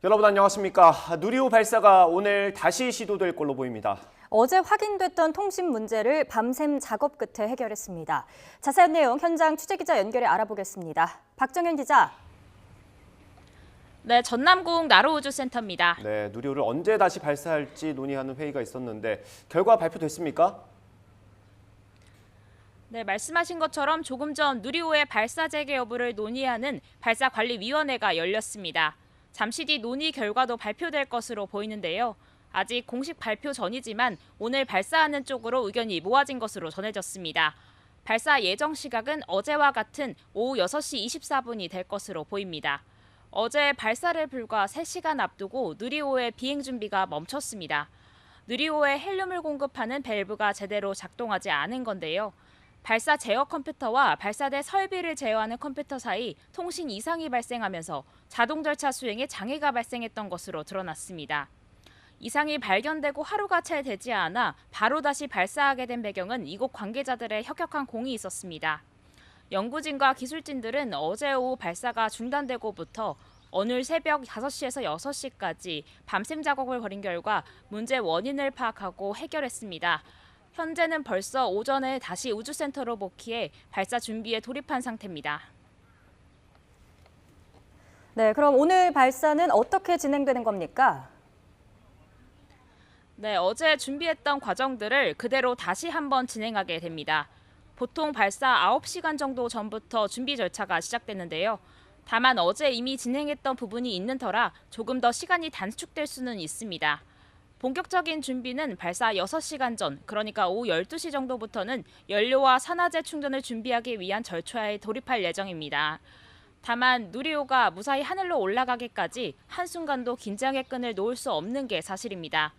여러분 안녕하십니까. 누리호 발사가 오늘 다시 시도될 걸로 보입니다. 어제 확인됐던 통신 문제를 밤샘 작업 끝에 해결했습니다. 자세한 내용 현장 취재기자 연결해 알아보겠습니다. 박정현 기자. 네, 전남공 나로우주센터입니다. 네, 누리호를 언제 다시 발사할지 논의하는 회의가 있었는데 결과 발표됐습니까? 네, 말씀하신 것처럼 조금 전 누리호의 발사 재개 여부를 논의하는 발사관리위원회가 열렸습니다. 잠시 뒤 논의 결과도 발표될 것으로 보이는데요. 아직 공식 발표 전이지만 오늘 발사하는 쪽으로 의견이 모아진 것으로 전해졌습니다. 발사 예정 시각은 어제와 같은 오후 6시 24분이 될 것으로 보입니다. 어제 발사를 불과 3시간 앞두고 누리호의 비행 준비가 멈췄습니다. 누리호에 헬륨을 공급하는 밸브가 제대로 작동하지 않은 건데요. 발사 제어 컴퓨터와 발사대 설비를 제어하는 컴퓨터 사이 통신 이상이 발생하면서 자동 절차 수행에 장애가 발생했던 것으로 드러났습니다. 이상이 발견되고 하루가 채 되지 않아 바로 다시 발사하게 된 배경은 이곳 관계자들의 혁혁한 공이 있었습니다. 연구진과 기술진들은 어제 오후 발사가 중단되고부터 오늘 새벽 5시에서 6시까지 밤샘 작업을 벌인 결과 문제 원인을 파악하고 해결했습니다. 현재는 벌써 오전에 다시 우주센터로 복귀해 발사 준비에 돌입한 상태입니다. 네, 그럼 오늘 발사는 어떻게 진행되는 겁니까? 네, 어제 준비했던 과정들을 그대로 다시 한번 진행하게 됩니다. 보통 발사 9시간 정도 전부터 준비 절차가 시작됐는데요. 다만 어제 이미 진행했던 부분이 있는 터라 조금 더 시간이 단축될 수는 있습니다. 본격적인 준비는 발사 6시간 전, 그러니까 오후 12시 정도부터는 연료와 산화제 충전을 준비하기 위한 절차에 돌입할 예정입니다. 다만 누리호가 무사히 하늘로 올라가기까지 한순간도 긴장의 끈을 놓을 수 없는 게 사실입니다.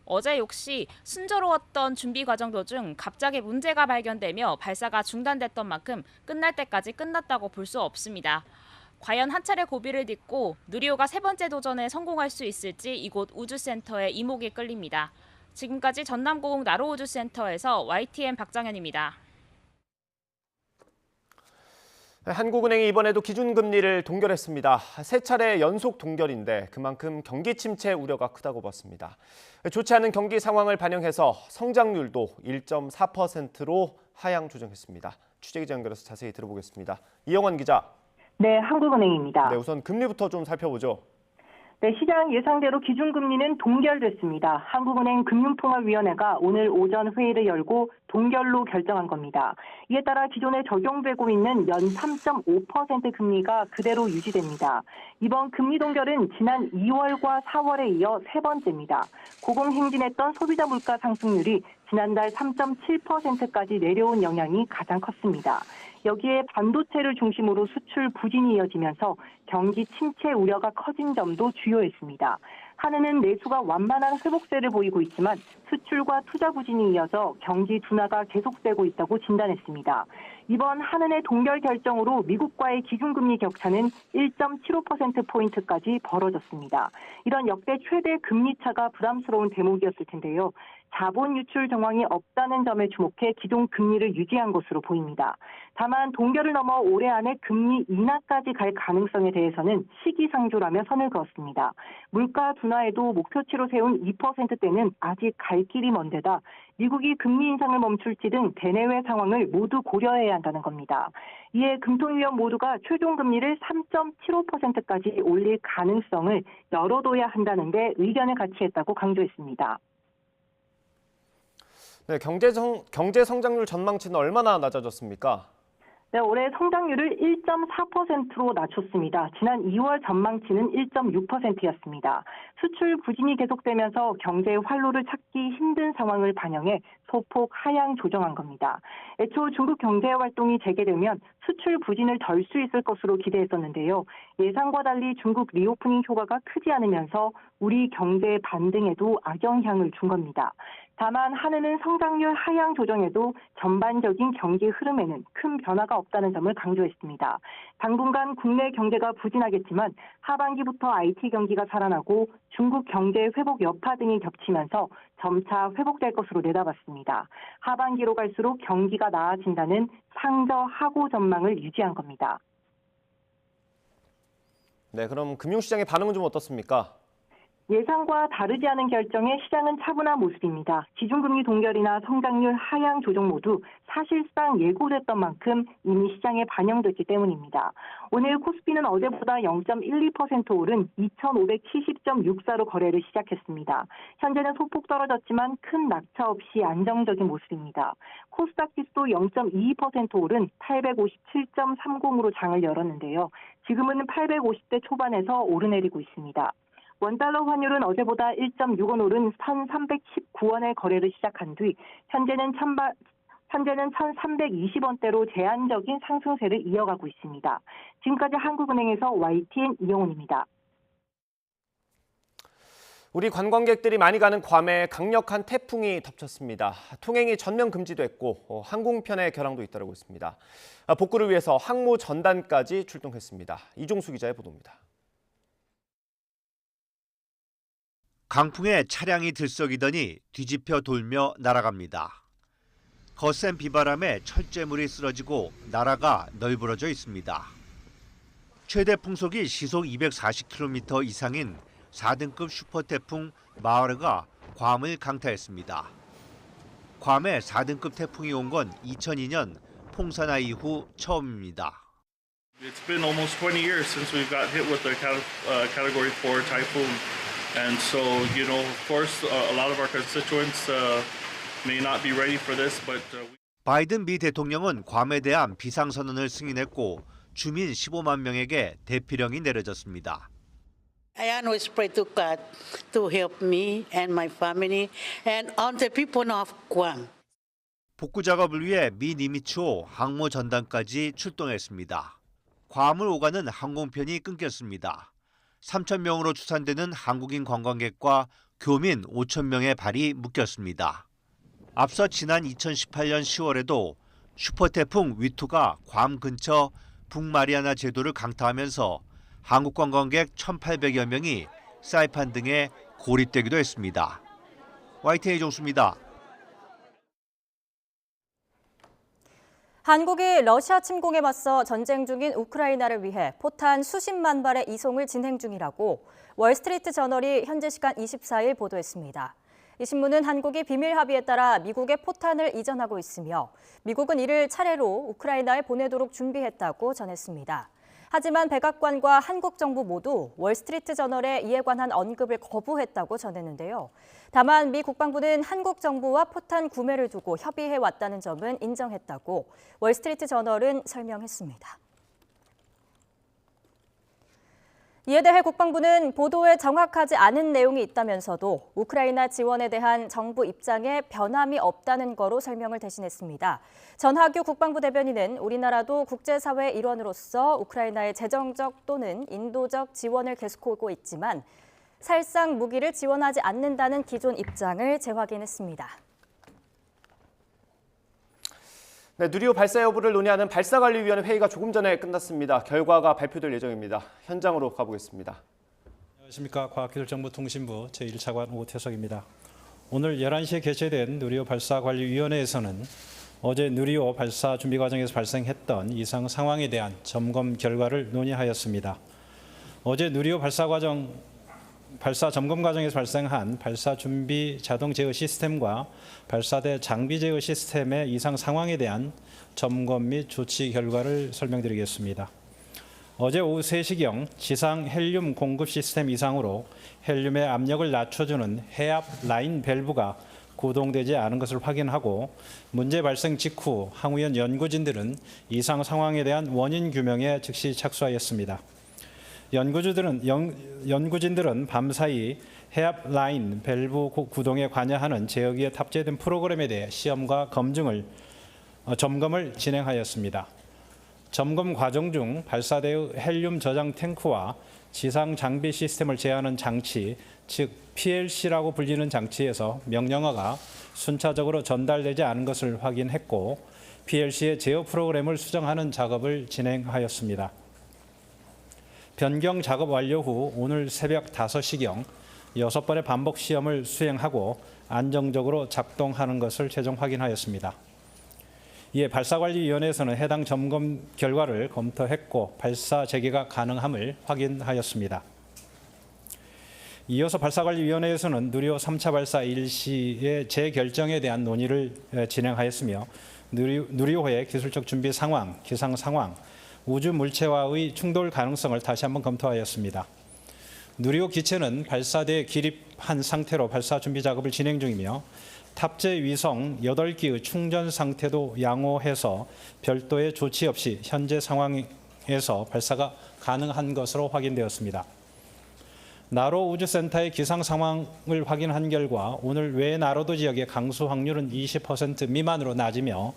어제 역시 순조로웠던 준비 과정 도중 갑자기 문제가 발견되며 발사가 중단됐던 만큼 끝날 때까지 끝났다고 볼 수 없습니다. 과연 한 차례 고비를 딛고 누리호가 3번째 도전에 성공할 수 있을지 이곳 우주센터에 이목이 끌립니다. 지금까지 전남공 나로우주센터에서 YTN 박정현입니다. 한국은행이 이번에도 기준금리를 동결했습니다. 3차례 연속 동결인데 그만큼 경기 침체 우려가 크다고 봤습니다. 좋지 않은 경기 상황을 반영해서 성장률도 1.4%로 하향 조정했습니다. 취재기자 연결해서 자세히 들어보겠습니다. 이영원 기자. 네, 한국은행입니다. 네, 우선 금리부터 좀 살펴보죠. 네, 시장 예상대로 기준금리는 동결됐습니다. 한국은행 금융통화위원회가 오늘 오전 회의를 열고 동결로 결정한 겁니다. 이에 따라 기존에 적용되고 있는 연 3.5% 금리가 그대로 유지됩니다. 이번 금리 동결은 지난 2월과 4월에 이어 3번째입니다. 고공행진했던 소비자 물가 상승률이 지난달 3.7%까지 내려온 영향이 가장 컸습니다. 여기에 반도체를 중심으로 수출 부진이 이어지면서 경기 침체 우려가 커진 점도 주요했습니다. 한은은 내수가 완만한 회복세를 보이고 있지만 수출과 투자 부진이 이어져 경기 둔화가 계속되고 있다고 진단했습니다. 이번 한은의 동결 결정으로 미국과의 기준금리 격차는 1.75%포인트까지 벌어졌습니다. 이런 역대 최대 금리 차가 부담스러운 대목이었을 텐데요. 자본 유출 정황이 없다는 점에 주목해 기존 금리를 유지한 것으로 보입니다. 다만 동결을 넘어 올해 안에 금리 인하까지 갈 가능성에 대해서는 시기상조라며 선을 그었습니다. 물가 둔화에도 목표치로 세운 2%대는 아직 갈 길이 먼 데다 미국이 금리 인상을 멈출지 등 대내외 상황을 모두 고려해야 한다는 겁니다. 이에 금통위원 모두가 최종 금리를 3.75%까지 올릴 가능성을 열어둬야 한다는 데 의견을 같이 했다고 강조했습니다. 네, 경제 성장률 전망치는 얼마나 낮아졌습니까? 네, 올해 성장률을 1.4%로 낮췄습니다. 지난 2월 전망치는 1.6%였습니다. 수출 부진이 계속되면서 경제 활로를 찾기 힘든 상황을 반영해 소폭 하향 조정한 겁니다. 애초 중국 경제 활동이 재개되면 수출 부진을 덜 수 있을 것으로 기대했었는데요. 예상과 달리 중국 리오프닝 효과가 크지 않으면서 우리 경제 반등에도 악영향을 준 겁니다. 다만 한은은 성장률 하향 조정에도 전반적인 경기 흐름에는 큰 변화가 없다는 점을 강조했습니다. 당분간 국내 경제가 부진하겠지만 하반기부터 IT 경기가 살아나고 중국 경제 회복 여파 등이 겹치면서 점차 회복될 것으로 내다봤습니다. 하반기로 갈수록 경기가 나아진다는 상저하고 전망을 유지한 겁니다. 네, 그럼 금융시장의 반응은 좀 어떻습니까? 예상과 다르지 않은 결정에 시장은 차분한 모습입니다. 기준금리 동결이나 성장률 하향 조정 모두 사실상 예고됐던 만큼 이미 시장에 반영됐기 때문입니다. 오늘 코스피는 어제보다 0.12% 오른 2,570.64로 거래를 시작했습니다. 현재는 소폭 떨어졌지만 큰 낙차 없이 안정적인 모습입니다. 코스닥 지수도 0.22% 오른 857.30으로 장을 열었는데요. 지금은 850대 초반에서 오르내리고 있습니다. 원달러 환율은 어제보다 1.6원 오른 1,319원에 거래를 시작한 뒤 현재는 1,320원대로 제한적인 상승세를 이어가고 있습니다. 지금까지 한국은행에서 YTN 이영훈입니다. 우리 관광객들이 많이 가는 괌에 강력한 태풍이 덮쳤습니다. 통행이 전면 금지됐고 항공편의 결항도 잇따르고 있습니다. 복구를 위해서 항모 전단까지 출동했습니다. 이종수 기자의 보도입니다. 강풍에 차량이 들썩이더니 뒤집혀 돌며 날아갑니다. 거센 비바람에 철제물이 쓰러지고 나라가 널브러져 있습니다. 최대 풍속이 시속 240km 이상인 4등급 슈퍼태풍 마르가 괌을 강타했습니다. 괌에 4등급 태풍이 온 건 2002년 풍사나 이후 처음입니다. It's been almost 20 years since we got hit with the Category 4 typhoon. And so, of course, a lot of our constituents may not be ready for this, but 바이든 미 대통령은 괌에 대한 비상선언을 승인했고 주민 15만 명에게 대피령이 내려졌습니다. I always pray to God to help me and my family and all the people of Guam. 복구 작업을 위해 미 니미츠호 항모 전단까지 출동했습니다. 괌을 오가는 항공편이 끊겼습니다. 3,000명으로 추산되는 한국인 관광객과 교민 5,000명의 발이 묶였습니다. 앞서 지난 2018년 10월에도 슈퍼태풍 위투가 괌 근처 북마리아나 제도를 강타하면서 한국 관광객 1,800여 명이 사이판 등에 고립되기도 했습니다. YTN 이종수입니다. 한국이 러시아 침공에 맞서 전쟁 중인 우크라이나를 위해 포탄 수십만 발의 이송을 진행 중이라고 월스트리트 저널이 현지 시간 24일 보도했습니다. 이 신문은 한국이 비밀 합의에 따라 미국에 포탄을 이전하고 있으며 미국은 이를 차례로 우크라이나에 보내도록 준비했다고 전했습니다. 하지만 백악관과 한국 정부 모두 월스트리트 저널에 이에 관한 언급을 거부했다고 전했는데요. 다만 미 국방부는 한국 정부와 포탄 구매를 두고 협의해 왔다는 점은 인정했다고 월스트리트 저널은 설명했습니다. 이에 대해 국방부는 보도에 정확하지 않은 내용이 있다면서도 우크라이나 지원에 대한 정부 입장에 변함이 없다는 거로 설명을 대신했습니다. 전하규 국방부 대변인은 우리나라도 국제사회의 일원으로서 우크라이나의 재정적 또는 인도적 지원을 계속하고 있지만 살상 무기를 지원하지 않는다는 기존 입장을 재확인했습니다. 네, 누리호 발사 여부를 논의하는 발사관리위원회 회의가 조금 전에 끝났습니다. 결과가 발표될 예정입니다. 현장으로 가보겠습니다. 안녕하십니까. 과학기술정보통신부 제1차관 오태석입니다. 오늘 11시에 개최된 누리호 발사관리위원회에서는 어제 누리호 발사 준비 과정에서 발생했던 이상 상황에 대한 점검 결과를 논의하였습니다. 어제 누리호 발사 점검 과정에서 발생한 발사 준비 자동 제어 시스템과 발사대 장비 제어 시스템의 이상 상황에 대한 점검 및 조치 결과를 설명드리겠습니다. 어제 오후 3시경 지상 헬륨 공급 시스템 이상으로 헬륨의 압력을 낮춰주는 해압 라인 밸브가 구동되지 않은 것을 확인하고 문제 발생 직후 항우연 연구진들은 이상 상황에 대한 원인 규명에 즉시 착수하였습니다. 연구진들은 밤사이 해압 라인 밸브 구동에 관여하는 제어기에 탑재된 프로그램에 대해 시험과 점검을 진행하였습니다. 점검 과정 중 발사대의 헬륨 저장 탱크와 지상 장비 시스템을 제어하는 장치, 즉 PLC라고 불리는 장치에서 명령어가 순차적으로 전달되지 않은 것을 확인했고 PLC의 제어 프로그램을 수정하는 작업을 진행하였습니다. 변경 작업 완료 후 오늘 새벽 5시경 6번의 반복 시험을 수행하고 안정적으로 작동하는 것을 최종 확인하였습니다. 이에 발사관리위원회에서는 해당 점검 결과를 검토했고 발사 재개가 가능함을 확인하였습니다. 이어서 발사관리위원회에서는 누리호 3차 발사 일시의 재결정에 대한 논의를 진행하였으며 누리호의 기술적 준비 상황, 기상 상황, 우주 물체와의 충돌 가능성을 다시 한번 검토하였습니다. 누리호 기체는 발사대에 기립한 상태로 발사 준비 작업을 진행 중이며 탑재 위성 8기의 충전 상태도 양호해서 별도의 조치 없이 현재 상황에서 발사가 가능한 것으로 확인되었습니다. 나로 우주센터의 기상 상황을 확인한 결과 오늘 외나로도 지역의 강수 확률은 20% 미만으로 낮으며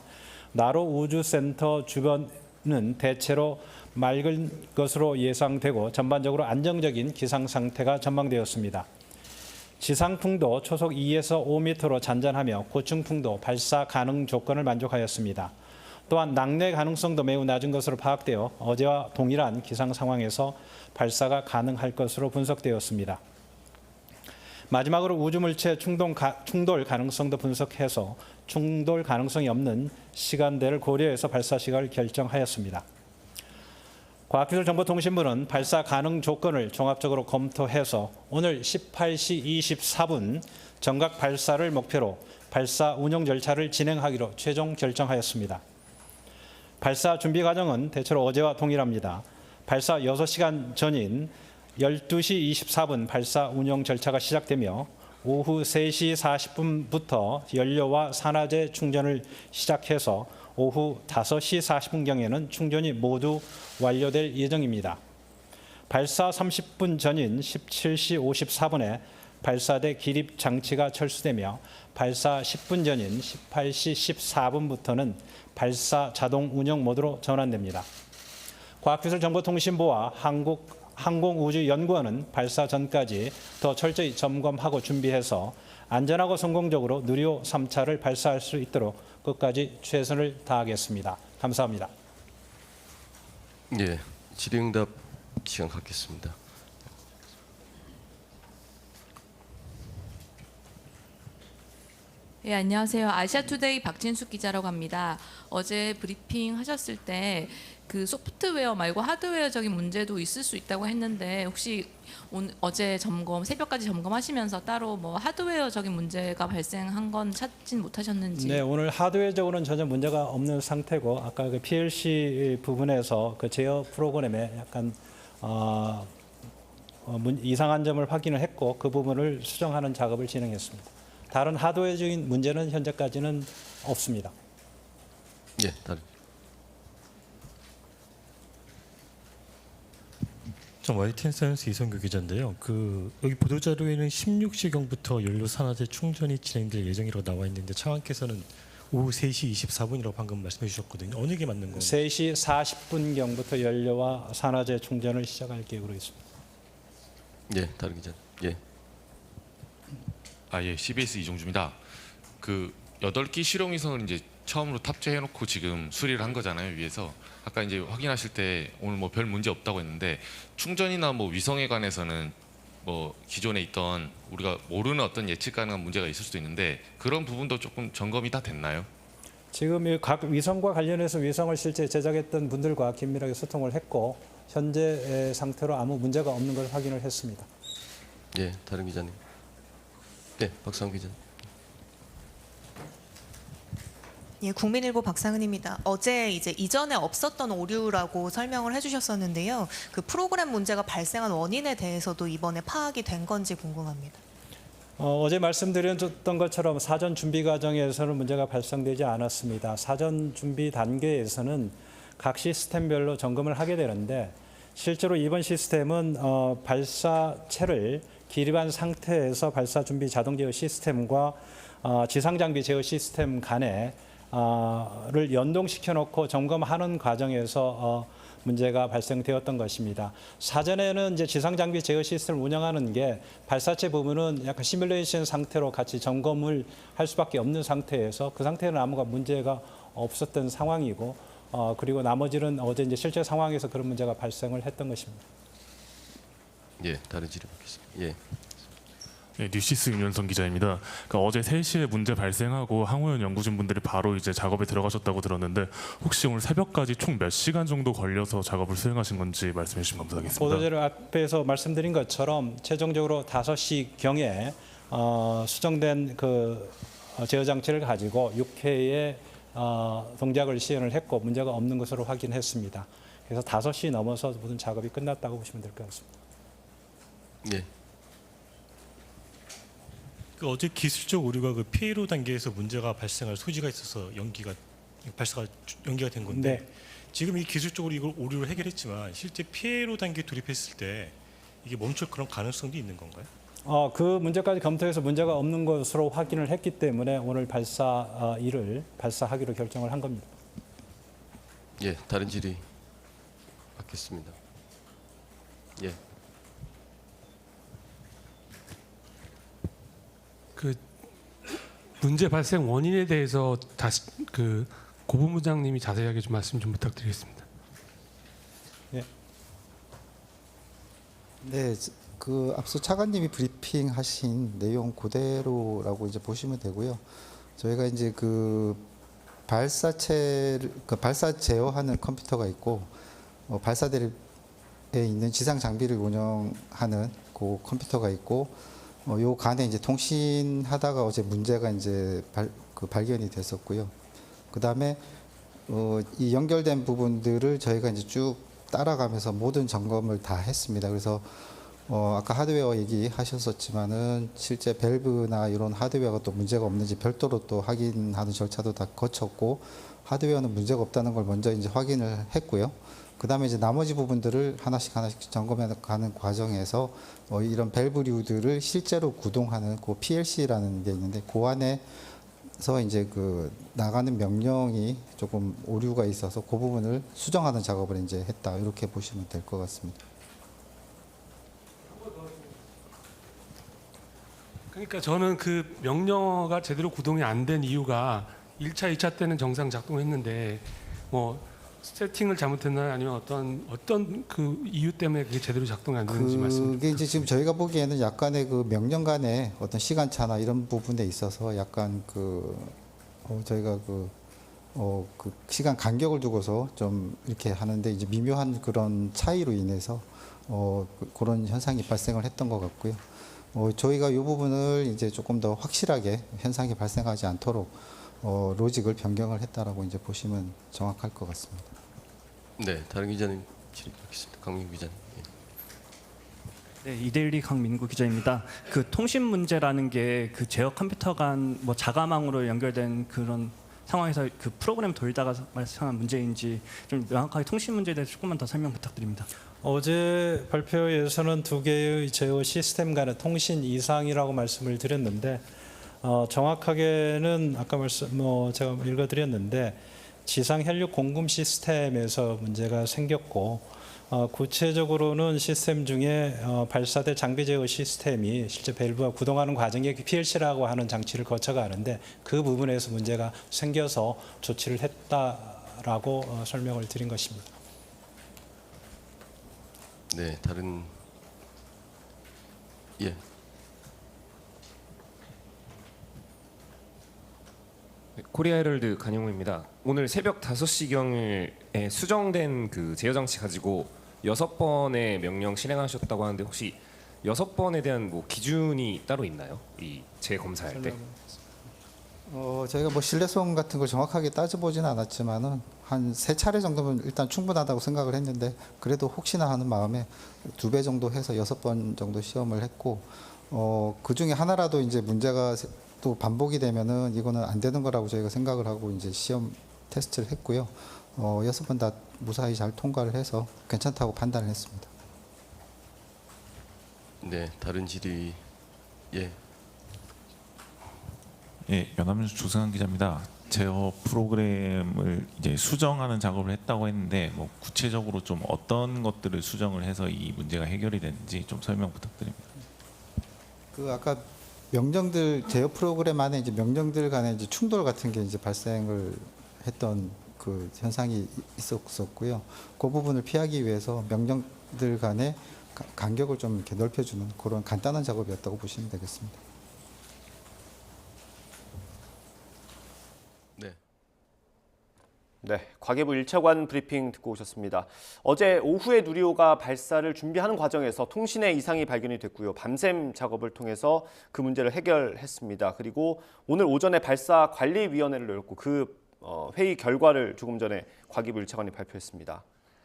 나로 우주센터 주변은 대체로 맑은 것으로 예상되고 전반적으로 안정적인 기상 상태가 전망되었습니다. 지상풍도 초속 2에서 5m로 잔잔하며 고층풍도 발사 가능 조건을 만족하였습니다. 또한 낙뢰 가능성도 매우 낮은 것으로 파악되어 어제와 동일한 기상 상황에서 발사가 가능할 것으로 분석되었습니다. 마지막으로 우주물체 충돌 가능성도 분석해서 충돌 가능성이 없는 시간대를 고려해서 발사 시간을 결정하였습니다. 과학기술정보통신부는 발사 가능 조건을 종합적으로 검토해서 오늘 18시 24분 정각 발사를 목표로 발사 운영 절차를 진행하기로 최종 결정하였습니다. 발사 준비 과정은 대체로 어제와 동일합니다. 발사 6시간 전인 12시 24분 발사 운영 절차가 시작되며 오후 3시 40분부터 연료와 산화제 충전을 시작해서 오후 5시 40분경에는 충전이 모두 완료될 예정입니다. 발사 30분 전인 17시 54분에 발사대 기립 장치가 철수되며 발사 10분 전인 18시 14분부터는 발사 자동 운영 모드로 전환됩니다. 과학기술정보통신부와 항공우주연구원은 발사 전까지 더 철저히 점검하고 준비해서 안전하고 성공적으로 누리호 3차를 발사할 수 있도록 끝까지 최선을 다하겠습니다. 감사합니다. 예, 질의응답 시간 갖겠습니다. 네, 안녕하세요. 아시아투데이 박진숙 기자라고 합니다. 어제 브리핑 하셨을 때 그 소프트웨어 말고 하드웨어적인 문제도 있을 수 있다고 했는데 혹시 어제 새벽까지 점검하시면서 따로 뭐 하드웨어적인 문제가 발생한 건 찾진 못하셨는지? 네, 오늘 하드웨어적으로는 전혀 문제가 없는 상태고 아까 그 PLC 부분에서 그 제어 프로그램에 약간 이상한 점을 확인을 했고 그 부분을 수정하는 작업을 진행했습니다. 다른 하드웨어적인 문제는 현재까지는 없습니다. 예, 다른. YTN 사이언스 이성규 기자인데요. 여기 보도 자료에는 16시경부터 연료 산화제 충전이 진행될 예정이라고 나와 있는데 차관께서는 오후 3시 24분이라고 방금 말씀해 주셨거든요. 어느 게 맞는 건가요? 3시 40분경부터 연료와 산화제 충전을 시작할 계획으로 있습니다. 예, 다른 기자. 예. 예, CBS 이종주입니다. 8기 실용위성을 이제 처음으로 탑재해놓고 지금 수리를 한 거잖아요, 위에서. 아까 이제 확인하실 때 오늘 뭐 별 문제 없다고 했는데 충전이나 뭐 위성에 관해서는 뭐 기존에 있던 우리가 모르는 어떤 예측 가능한 문제가 있을 수도 있는데 그런 부분도 조금 점검이 다 됐나요? 지금 각 위성과 관련해서 위성을 실제 제작했던 분들과 긴밀하게 소통을 했고 현재 상태로 아무 문제가 없는 걸 확인을 했습니다. 예, 다른 기자님. 네, 박상훈 기자. 예, 국민일보 박상은입니다. 어제 이전에 없었던 오류라고 설명을 해주셨었는데요. 그 프로그램 문제가 발생한 원인에 대해서도 이번에 파악이 된 건지 궁금합니다. 어제 말씀드렸던 것처럼 사전 준비 과정에서는 문제가 발생되지 않았습니다. 사전 준비 단계에서는 각 시스템별로 점검을 하게 되는데 실제로 이번 시스템은 발사체를 기립한 상태에서 발사 준비 자동 제어 시스템과 지상 장비 제어 시스템 간에 를 연동시켜 놓고 점검하는 과정에서 문제가 발생되었던 것입니다. 사전에는 이제 지상 장비 제어 시스템을 운영하는 게 발사체 부분은 약간 시뮬레이션 상태로 같이 점검을 할 수밖에 없는 상태에서 그 상태는 아무가 문제가 없었던 상황이고 그리고 나머지는 어제 이제 실제 상황에서 그런 문제가 발생을 했던 것입니다. 예, 다른 질의 받겠습니다. 예. 네, 뉴시스 윤현성 기자입니다. 그러니까 어제 3시에 문제 발생하고 항우연 연구진분들이 바로 이제 작업에 들어가셨다고 들었는데 혹시 오늘 새벽까지 총 몇 시간 정도 걸려서 작업을 수행하신 건지 말씀해 주시면 감사하겠습니다. 보도자료 앞에서 말씀드린 것처럼 최종적으로 5시경에 수정된 그 제어 장치를 가지고 6회의 동작을 시연을 했고 문제가 없는 것으로 확인했습니다. 그래서 5시 넘어서 모든 작업이 끝났다고 보시면 될 것 같습니다. 네. 그 어제 기술적 오류가 그 피해로 단계에서 문제가 발생할 소지가 있어서 발사가 연기가 된 건데 네. 지금 이 기술적으로 이걸 오류를 해결했지만 실제 피해로 단계 돌입했을 때 이게 멈출 그런 가능성도 있는 건가요? 그 문제까지 검토해서 문제가 없는 것으로 확인을 했기 때문에 오늘 발사일을 발사하기로 결정을 한 겁니다. 예, 다른 질의 받겠습니다. 예. 그 문제 발생 원인에 대해서 다시 그 고본부장님이 자세하게 좀 말씀 좀 부탁드리겠습니다. 네, 그 앞서 차관님이 브리핑하신 내용 그대로라고 이제 보시면 되고요. 저희가 이제 그 발사 제어하는 컴퓨터가 있고 발사대에 있는 지상 장비를 운영하는 그 컴퓨터가 있고 요 간에 이제 통신하다가 어제 문제가 이제 발견이 됐었고요. 그 다음에 이 연결된 부분들을 저희가 이제 쭉 따라가면서 모든 점검을 다 했습니다. 그래서 아까 하드웨어 얘기하셨었지만은 실제 밸브나 이런 하드웨어가 또 문제가 없는지 별도로 또 확인하는 절차도 다 거쳤고 하드웨어는 문제가 없다는 걸 먼저 이제 확인을 했고요. 그 다음에 이제 나머지 부분들을 하나씩 점검해 가는 과정에서 이런 밸브류들을 실제로 구동하는 그 PLC라는 게 있는데 그 안에서 이제 그 나가는 명령이 조금 오류가 있어서 그 부분을 수정하는 작업을 이제 했다 이렇게 보시면 될 것 같습니다. 그러니까 저는 그 명령어가 제대로 구동이 안 된 이유가 1차, 2차 때는 정상 작동했는데 뭐 세팅을 잘못했나요? 아니면 어떤 그 이유 때문에 그게 제대로 작동이 안 되는지 말씀. 그게 이제 지금 저희가 보기에는 약간의 그 명령 간의 어떤 시간차나 이런 부분에 있어서 약간 저희가 그 시간 간격을 두고서 좀 이렇게 하는데 이제 미묘한 그런 차이로 인해서 그런 현상이 발생을 했던 것 같고요. 저희가 이 부분을 이제 조금 더 확실하게 현상이 발생하지 않도록 로직을 변경을 했다라고 이제 보시면 정확할 것 같습니다. 네, 다른 기자님 질의받겠습니다. 강민구 기자님. 예. 네, 이데일리 강민구 기자입니다. 그 통신 문제라는 게 그 제어 컴퓨터 간 뭐 자가망으로 연결된 그런 상황에서 그 프로그램 돌다가 발생한 문제인지 좀 명확하게 통신 문제에 대해서 조금만 더 설명 부탁드립니다. 어제 발표에서는 2개의 제어 시스템 간의 통신 이상이라고 말씀을 드렸는데 정확하게는 아까 제가 읽어드렸는데 지상 혈육 공급 시스템에서 문제가 생겼고 구체적으로는 시스템 중에 발사대 장비 제어 시스템이 실제 밸브가 구동하는 과정에 PLC라고 하는 장치를 거쳐가는데 그 부분에서 문제가 생겨서 조치를 했다라고 설명을 드린 것입니다. 네, 다른 예. 코리아 헤럴드 간영우입니다. 오늘 새벽 5시경에 수정된 그 제어 장치 가지고 6번의 명령 실행하셨다고 하는데 혹시 6번에 대한 뭐 기준이 따로 있나요? 이 재검사할 때? 저희가 뭐 신뢰성 같은 걸 정확하게 따져보지는 않았지만은 한 3차례 정도면 일단 충분하다고 생각을 했는데 그래도 혹시나 하는 마음에 2배 정도 해서 6번 정도 시험을 했고 그 중에 하나라도 이제 문제가 또 반복이 되면은 이거는 안 되는 거라고 저희가 생각을 하고 이제 시험 테스트를 했고요. 6번 다 무사히 잘 통과를 해서 괜찮다고 판단을 했습니다. 네, 다른 질의 예. 예, 연합뉴스 조승환 기자입니다. 제어 프로그램을 이제 수정하는 작업을 했다고 했는데 뭐 구체적으로 좀 어떤 것들을 수정을 해서 이 문제가 해결이 됐는지 좀 설명 부탁드립니다. 그 아까 명령들 제어 프로그램 안에 이제 명령들 간의 이제 충돌 같은 게 이제 발생을 했던 그 현상이 있었고요. 그 부분을 피하기 위해서 명령들 간에 간격을 좀 이렇게 넓혀주는 그런 간단한 작업이었다고 보시면 되겠습니다. 네, 과기부 1차관 브리핑 듣고 오셨습니다. 어제 오후에 누리호가 발사를 준비하는 과정에서 통신에 이상이 발견이 됐고요. 밤샘 작업을 통해서 그 문제를 해결했습니다. 그리고 오늘 오전에 발사관리위원회를 열었고 그 회의 결과를 조금 전에 과기부 1차관이 발표했습니다.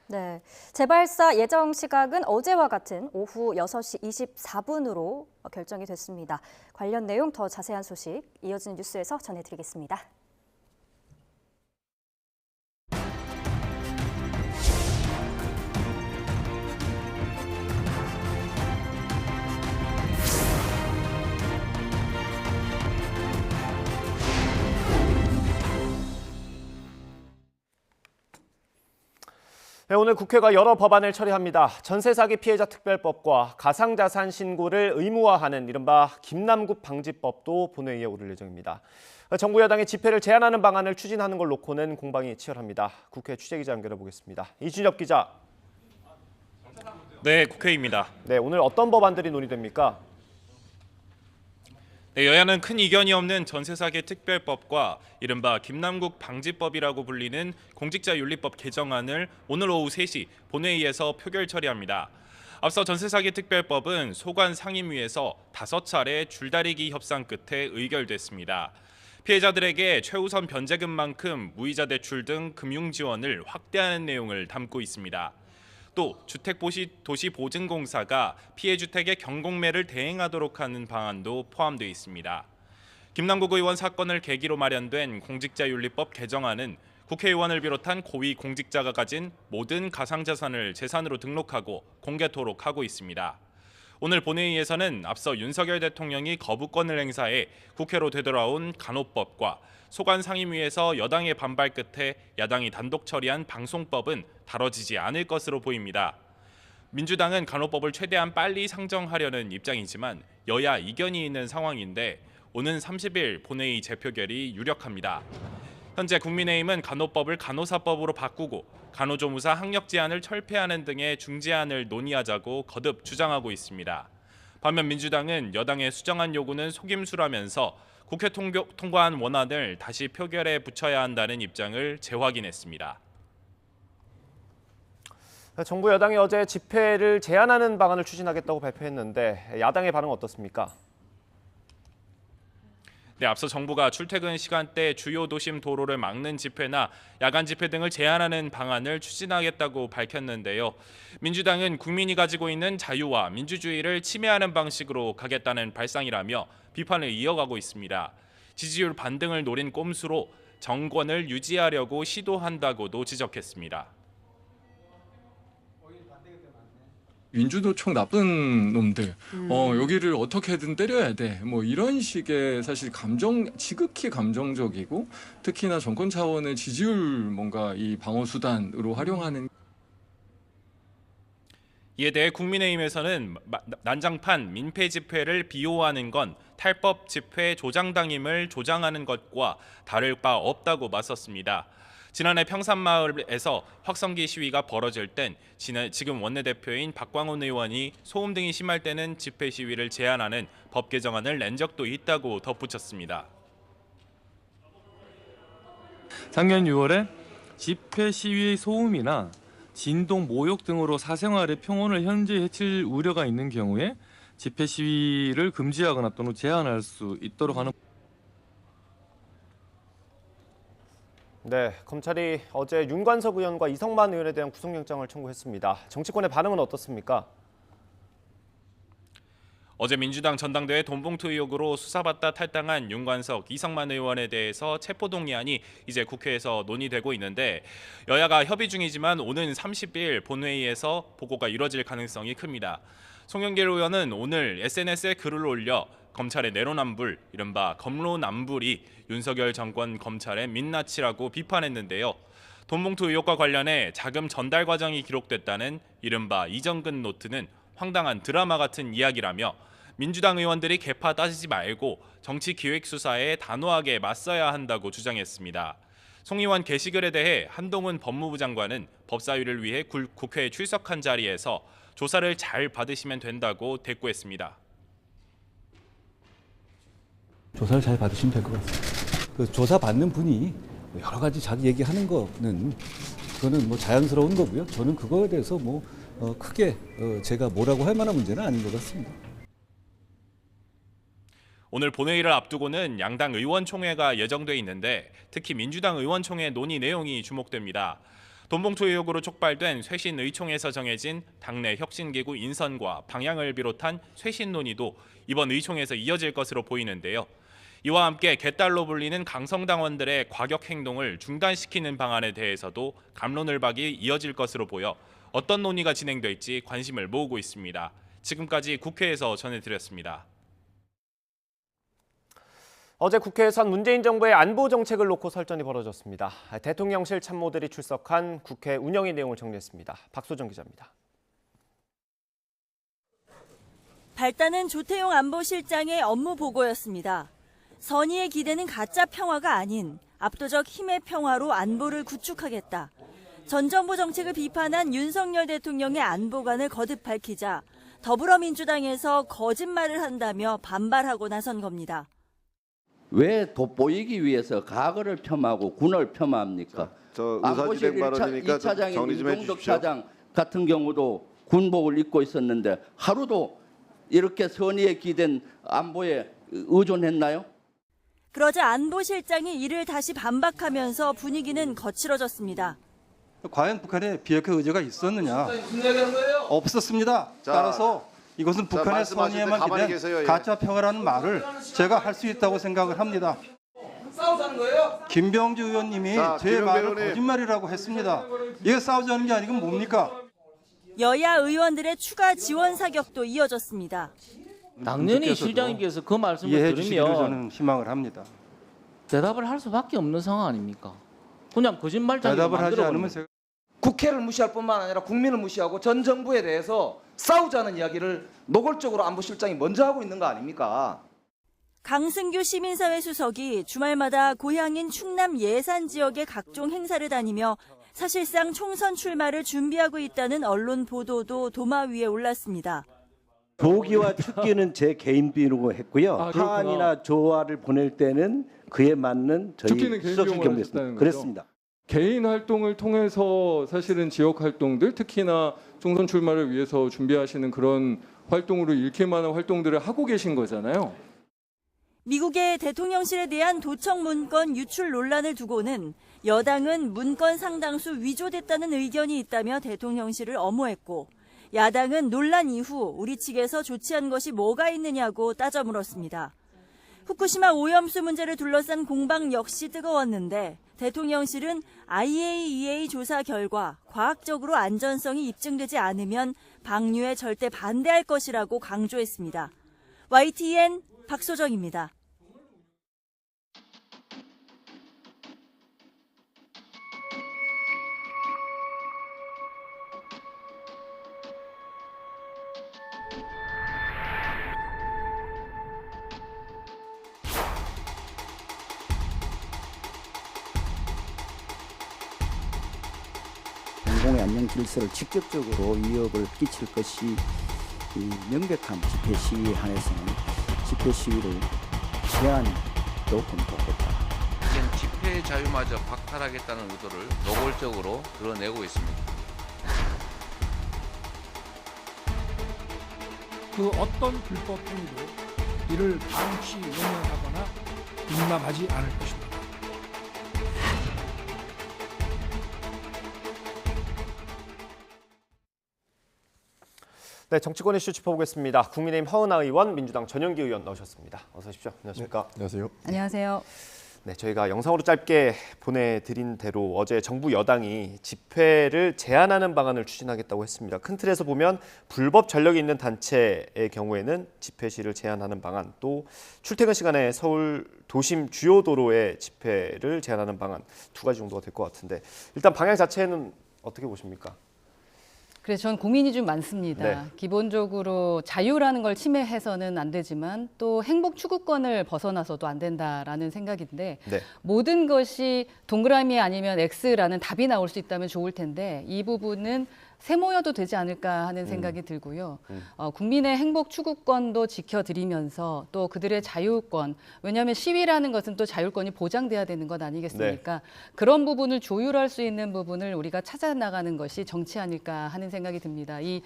네, 재발사 예정 시각은 어제와 같은 오후 6시 24분으로 결정이 됐습니다. 관련 내용 더 자세한 소식 이어지는 뉴스에서 전해드리겠습니다. 네, 오늘 국회가 여러 법안을 처리합니다. 전세 사기 피해자 특별법과 가상자산 신고를 의무화하는 이른바 김남국 방지법도 본회의에 오를 예정입니다. 정부 여당이 집회를 제한하는 방안을 추진하는 걸 놓고는 공방이 치열합니다. 국회 취재기자 연결해 보겠습니다. 이준엽 기자. 네, 국회입니다. 네, 오늘 어떤 법안들이 논의됩니까? 네, 여야는 큰 이견이 없는 전세사기 특별법과 이른바 김남국 방지법이라고 불리는 공직자윤리법 개정안을 오늘 오후 3시 본회의에서 표결 처리합니다. 앞서 전세사기 특별법은 소관 상임위에서 5차례 줄다리기 협상 끝에 의결됐습니다. 피해자들에게 최우선 변제금만큼 무이자 대출 등 금융 지원을 확대하는 내용을 담고 있습니다. 또 주택도시보증공사가 피해 주택의 경공매를 대행하도록 하는 방안도 포함되어 있습니다. 김남국 의원 사건을 계기로 마련된 공직자윤리법 개정안은 국회의원을 비롯한 고위 공직자가 가진 모든 가상자산을 재산으로 등록하고 공개토록 하고 있습니다. 오늘 본회의에서는 앞서 윤석열 대통령이 거부권을 행사해 국회로 되돌아온 간호법과 소관 상임위에서 여당의 반발 끝에 야당이 단독 처리한 방송법은 다뤄지지 않을 것으로 보입니다. 민주당은 간호법을 최대한 빨리 상정하려는 입장이지만 여야 이견이 있는 상황인데 오는 30일 본회의 재표결이 유력합니다. 현재 국민의힘은 간호법을 간호사법으로 바꾸고 간호조무사 학력 제한을 철폐하는 등의 중재안을 논의하자고 거듭 주장하고 있습니다. 반면 민주당은 여당의 수정안 요구는 속임수라면서 국회 통과한 원안을 다시 표결에 붙여야 한다는 입장을 재확인했습니다. 정부 여당이 어제 집회를 제한하는 방안을 추진하겠다고 발표했는데 야당의 반응은 어떻습니까? 네, 앞서 정부가 출퇴근 시간대 주요 도심 도로를 막는 집회나 야간 집회 등을 제한하는 방안을 추진하겠다고 밝혔는데요. 민주당은 국민이 가지고 있는 자유와 민주주의를 침해하는 방식으로 가겠다는 발상이라며 비판을 이어가고 있습니다. 지지율 반등을 노린 꼼수로 정권을 유지하려고 시도한다고도 지적했습니다. 민주노총 나쁜 놈들, 여기를 어떻게든 때려야 돼. 뭐 이런 식의 사실 지극히 감정적이고 특히나 정권 차원의 지지율 뭔가 이 방어 수단으로 활용하는. 이에 대해 국민의힘에서는 난장판 민폐 집회를 비호하는 건 탈법 집회 조장당임을 조장하는 것과 다를 바 없다고 맞섰습니다. 지난해 평산마을에서 확성기 시위가 벌어질 땐 지금 원내대표인 박광훈 의원이 소음 등이 심할 때는 집회 시위를 제한하는 법 개정안을 낸 적도 있다고 덧붙였습니다. 작년 6월에 집회 시위의 소음이나 진동, 모욕 등으로 사생활의 평온을 현저히 해칠 우려가 있는 경우에 집회 시위를 금지하거나 또는 제한할 수 있도록 하는. 네, 검찰이 어제 윤관석 의원과 이성만 의원에 대한 구속영장을 청구했습니다. 정치권의 반응은 어떻습니까? 어제 민주당 전당대회 돈봉투 의혹으로 수사받다 탈당한 윤관석, 이성만 의원에 대해서 체포동의안이 이제 국회에서 논의되고 있는데 여야가 협의 중이지만 오는 30일 본회의에서 보고가 이뤄질 가능성이 큽니다. 송영길 의원은 오늘 SNS에 글을 올려 검찰의 내로남불, 이른바 검로남불이 윤석열 정권 검찰의 민낯이라고 비판했는데요. 돈봉투 의혹과 관련해 자금 전달 과정이 기록됐다는 이른바 이정근 노트는 황당한 드라마 같은 이야기라며 민주당 의원들이 개파 따지지 말고 정치기획수사에 단호하게 맞서야 한다고 주장했습니다. 송 의원 게시글에 대해 한동훈 법무부 장관은 법사위를 위해 국회에 출석한 자리에서 조사를 잘 받으시면 된다고 대꾸했습니다. 조사를 잘 받으시면 될 것 같습니다. 그 조사 받는 분이 여러 가지 자기 얘기하는 거는 그거는 뭐 자연스러운 거고요. 저는 그거에 대해서 뭐 크게 제가 뭐라고 할 만한 문제는 아닌 것 같습니다. 오늘 본회의를 앞두고는 양당 의원총회가 예정돼 있는데 특히 민주당 의원총회 논의 내용이 주목됩니다. 돈봉투 의혹으로 촉발된 쇄신 의총에서 정해진 당내 혁신기구 인선과 방향을 비롯한 쇄신 논의도 이번 의총에서 이어질 것으로 보이는데요. 이와 함께 개딸로 불리는 강성당원들의 과격 행동을 중단시키는 방안에 대해서도 갑론을박이 이어질 것으로 보여 어떤 논의가 진행될지 관심을 모으고 있습니다. 지금까지 국회에서 전해드렸습니다. 어제 국회에선 문재인 정부의 안보 정책을 놓고 설전이 벌어졌습니다. 대통령실 참모들이 출석한 국회 운영위 내용을 정리했습니다. 박소정 기자입니다. 발단은 조태용 안보실장의 업무 보고였습니다. 선의의 기대는 가짜 평화가 아닌 압도적 힘의 평화로 안보를 구축하겠다. 전 정부 정책을 비판한 윤석열 대통령의 안보관을 거듭 밝히자 더불어민주당에서 거짓말을 한다며 반발하고 나선 겁니다. 왜 돋보이기 위해서 과거를 폄하하고 군을 폄하합니까? 의사진행 발언이니까 2차장인 정리 좀 임종덕 해주십시오. 차장 같은 경우도 군복을 입고 있었는데 하루도 이렇게 선의에 기댄 안보에 의존했나요? 그러자 안보실장이 이를 다시 반박하면서 분위기는 거칠어졌습니다. 과연 북한에 비핵화 의지가 있었느냐? 없었습니다. 따라서 이것은 북한의 선의에만 기댄 가짜 평화라는 말을 제가 할 수 있다고 생각을 합니다. 김병주 의원님이 제 말을 거짓말이라고 했습니다. 이게 싸우자는 게 아니고 뭡니까? 여야 의원들의 추가 지원 사격도 이어졌습니다. 당연히 실장님께서 그 말씀을 이해해 주시기를 들으면 저는 희망을 합니다. 대답을 할 수밖에 없는 상황 아닙니까? 그냥 거짓말장이 대답을 하지 않으면 제가 국회를 무시할 뿐만 아니라 국민을 무시하고 전 정부에 대해서 싸우자는 이야기를 노골적으로 안보실장이 먼저 하고 있는 거 아닙니까? 강승규 시민사회 수석이 주말마다 고향인 충남 예산 지역의 각종 행사를 다니며 사실상 총선 출마를 준비하고 있다는 언론 보도도 도마 위에 올랐습니다. 조기와 축기는 제 개인 비용으로 했고요. 하안이나 조화를 보낼 때는 그에 맞는 저희 축기는 개인 비용으로 하셨다는 거죠? 그렇습니다. 개인 활동을 통해서 사실은 지역 활동들, 특히나 총선 출마를 위해서 준비하시는 그런 활동으로 읽힐 만한 활동들을 하고 계신 거잖아요. 미국의 대통령실에 대한 도청 문건 유출 논란을 두고는 여당은 문건 상당수 위조됐다는 의견이 있다며 대통령실을 엄호했고 야당은 논란 이후 우리 측에서 조치한 것이 뭐가 있느냐고 따져 물었습니다. 후쿠시마 오염수 문제를 둘러싼 공방 역시 뜨거웠는데 대통령실은 IAEA 조사 결과 과학적으로 안전성이 입증되지 않으면 방류에 절대 반대할 것이라고 강조했습니다. YTN 박소정입니다. 공공의 안녕 질서를 직접적으로 위협을 끼칠 것이 명백한 집회 시위에 한해서는 집회 시위를 제한도 검토하겠다. 이젠 집회 자유마저 박탈하겠다는 의도를 노골적으로 드러내고 있습니다. 그 어떤 불법 행위도 이를 반드시 용인하거나 용납하지 않을 것입니다. 네, 정치권 이슈 짚어보겠습니다. 국민의힘 허은하 의원, 민주당 전영기 의원 나오셨습니다. 어서 오십시오. 안녕하십니까? 네, 안녕하세요. 안녕하세요. 네, 저희가 영상으로 짧게 보내드린 대로 어제 정부 여당이 집회를 제한하는 방안을 추진하겠다고 했습니다. 큰 틀에서 보면 불법 전력이 있는 단체의 경우에는 집회 시를 제한하는 방안, 또 출퇴근 시간에 서울 도심 주요 도로의 집회를 제한하는 방안 두 가지 정도가 될 것 같은데 일단 방향 자체는 어떻게 보십니까? 그래서 전 고민이 좀 많습니다. 네. 기본적으로 자유라는 걸 침해해서는 안 되지만 또 행복 추구권을 벗어나서도 안 된다라는 생각인데 네. 모든 것이 동그라미 아니면 X라는 답이 나올 수 있다면 좋을 텐데 이 부분은 세모여도 되지 않을까 하는 생각이 들고요. 국민의 행복 추구권도 지켜드리면서 또 그들의 자유권, 왜냐하면 시위라는 것은 또 자율권이 보장돼야 되는 것 아니겠습니까? 그런 부분을 조율할 수 있는 부분을 우리가 찾아 나가는 것이 정치 아닐까 하는 생각이 듭니다. 이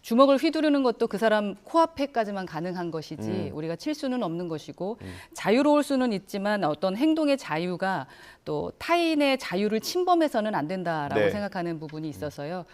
주먹을 휘두르는 것도 그 사람 코앞에까지만 가능한 것이지 우리가 칠 수는 없는 것이고 자유로울 수는 있지만 어떤 행동의 자유가 또 타인의 자유를 침범해서는 안 된다라고 네. 생각하는 부분이 있어서요.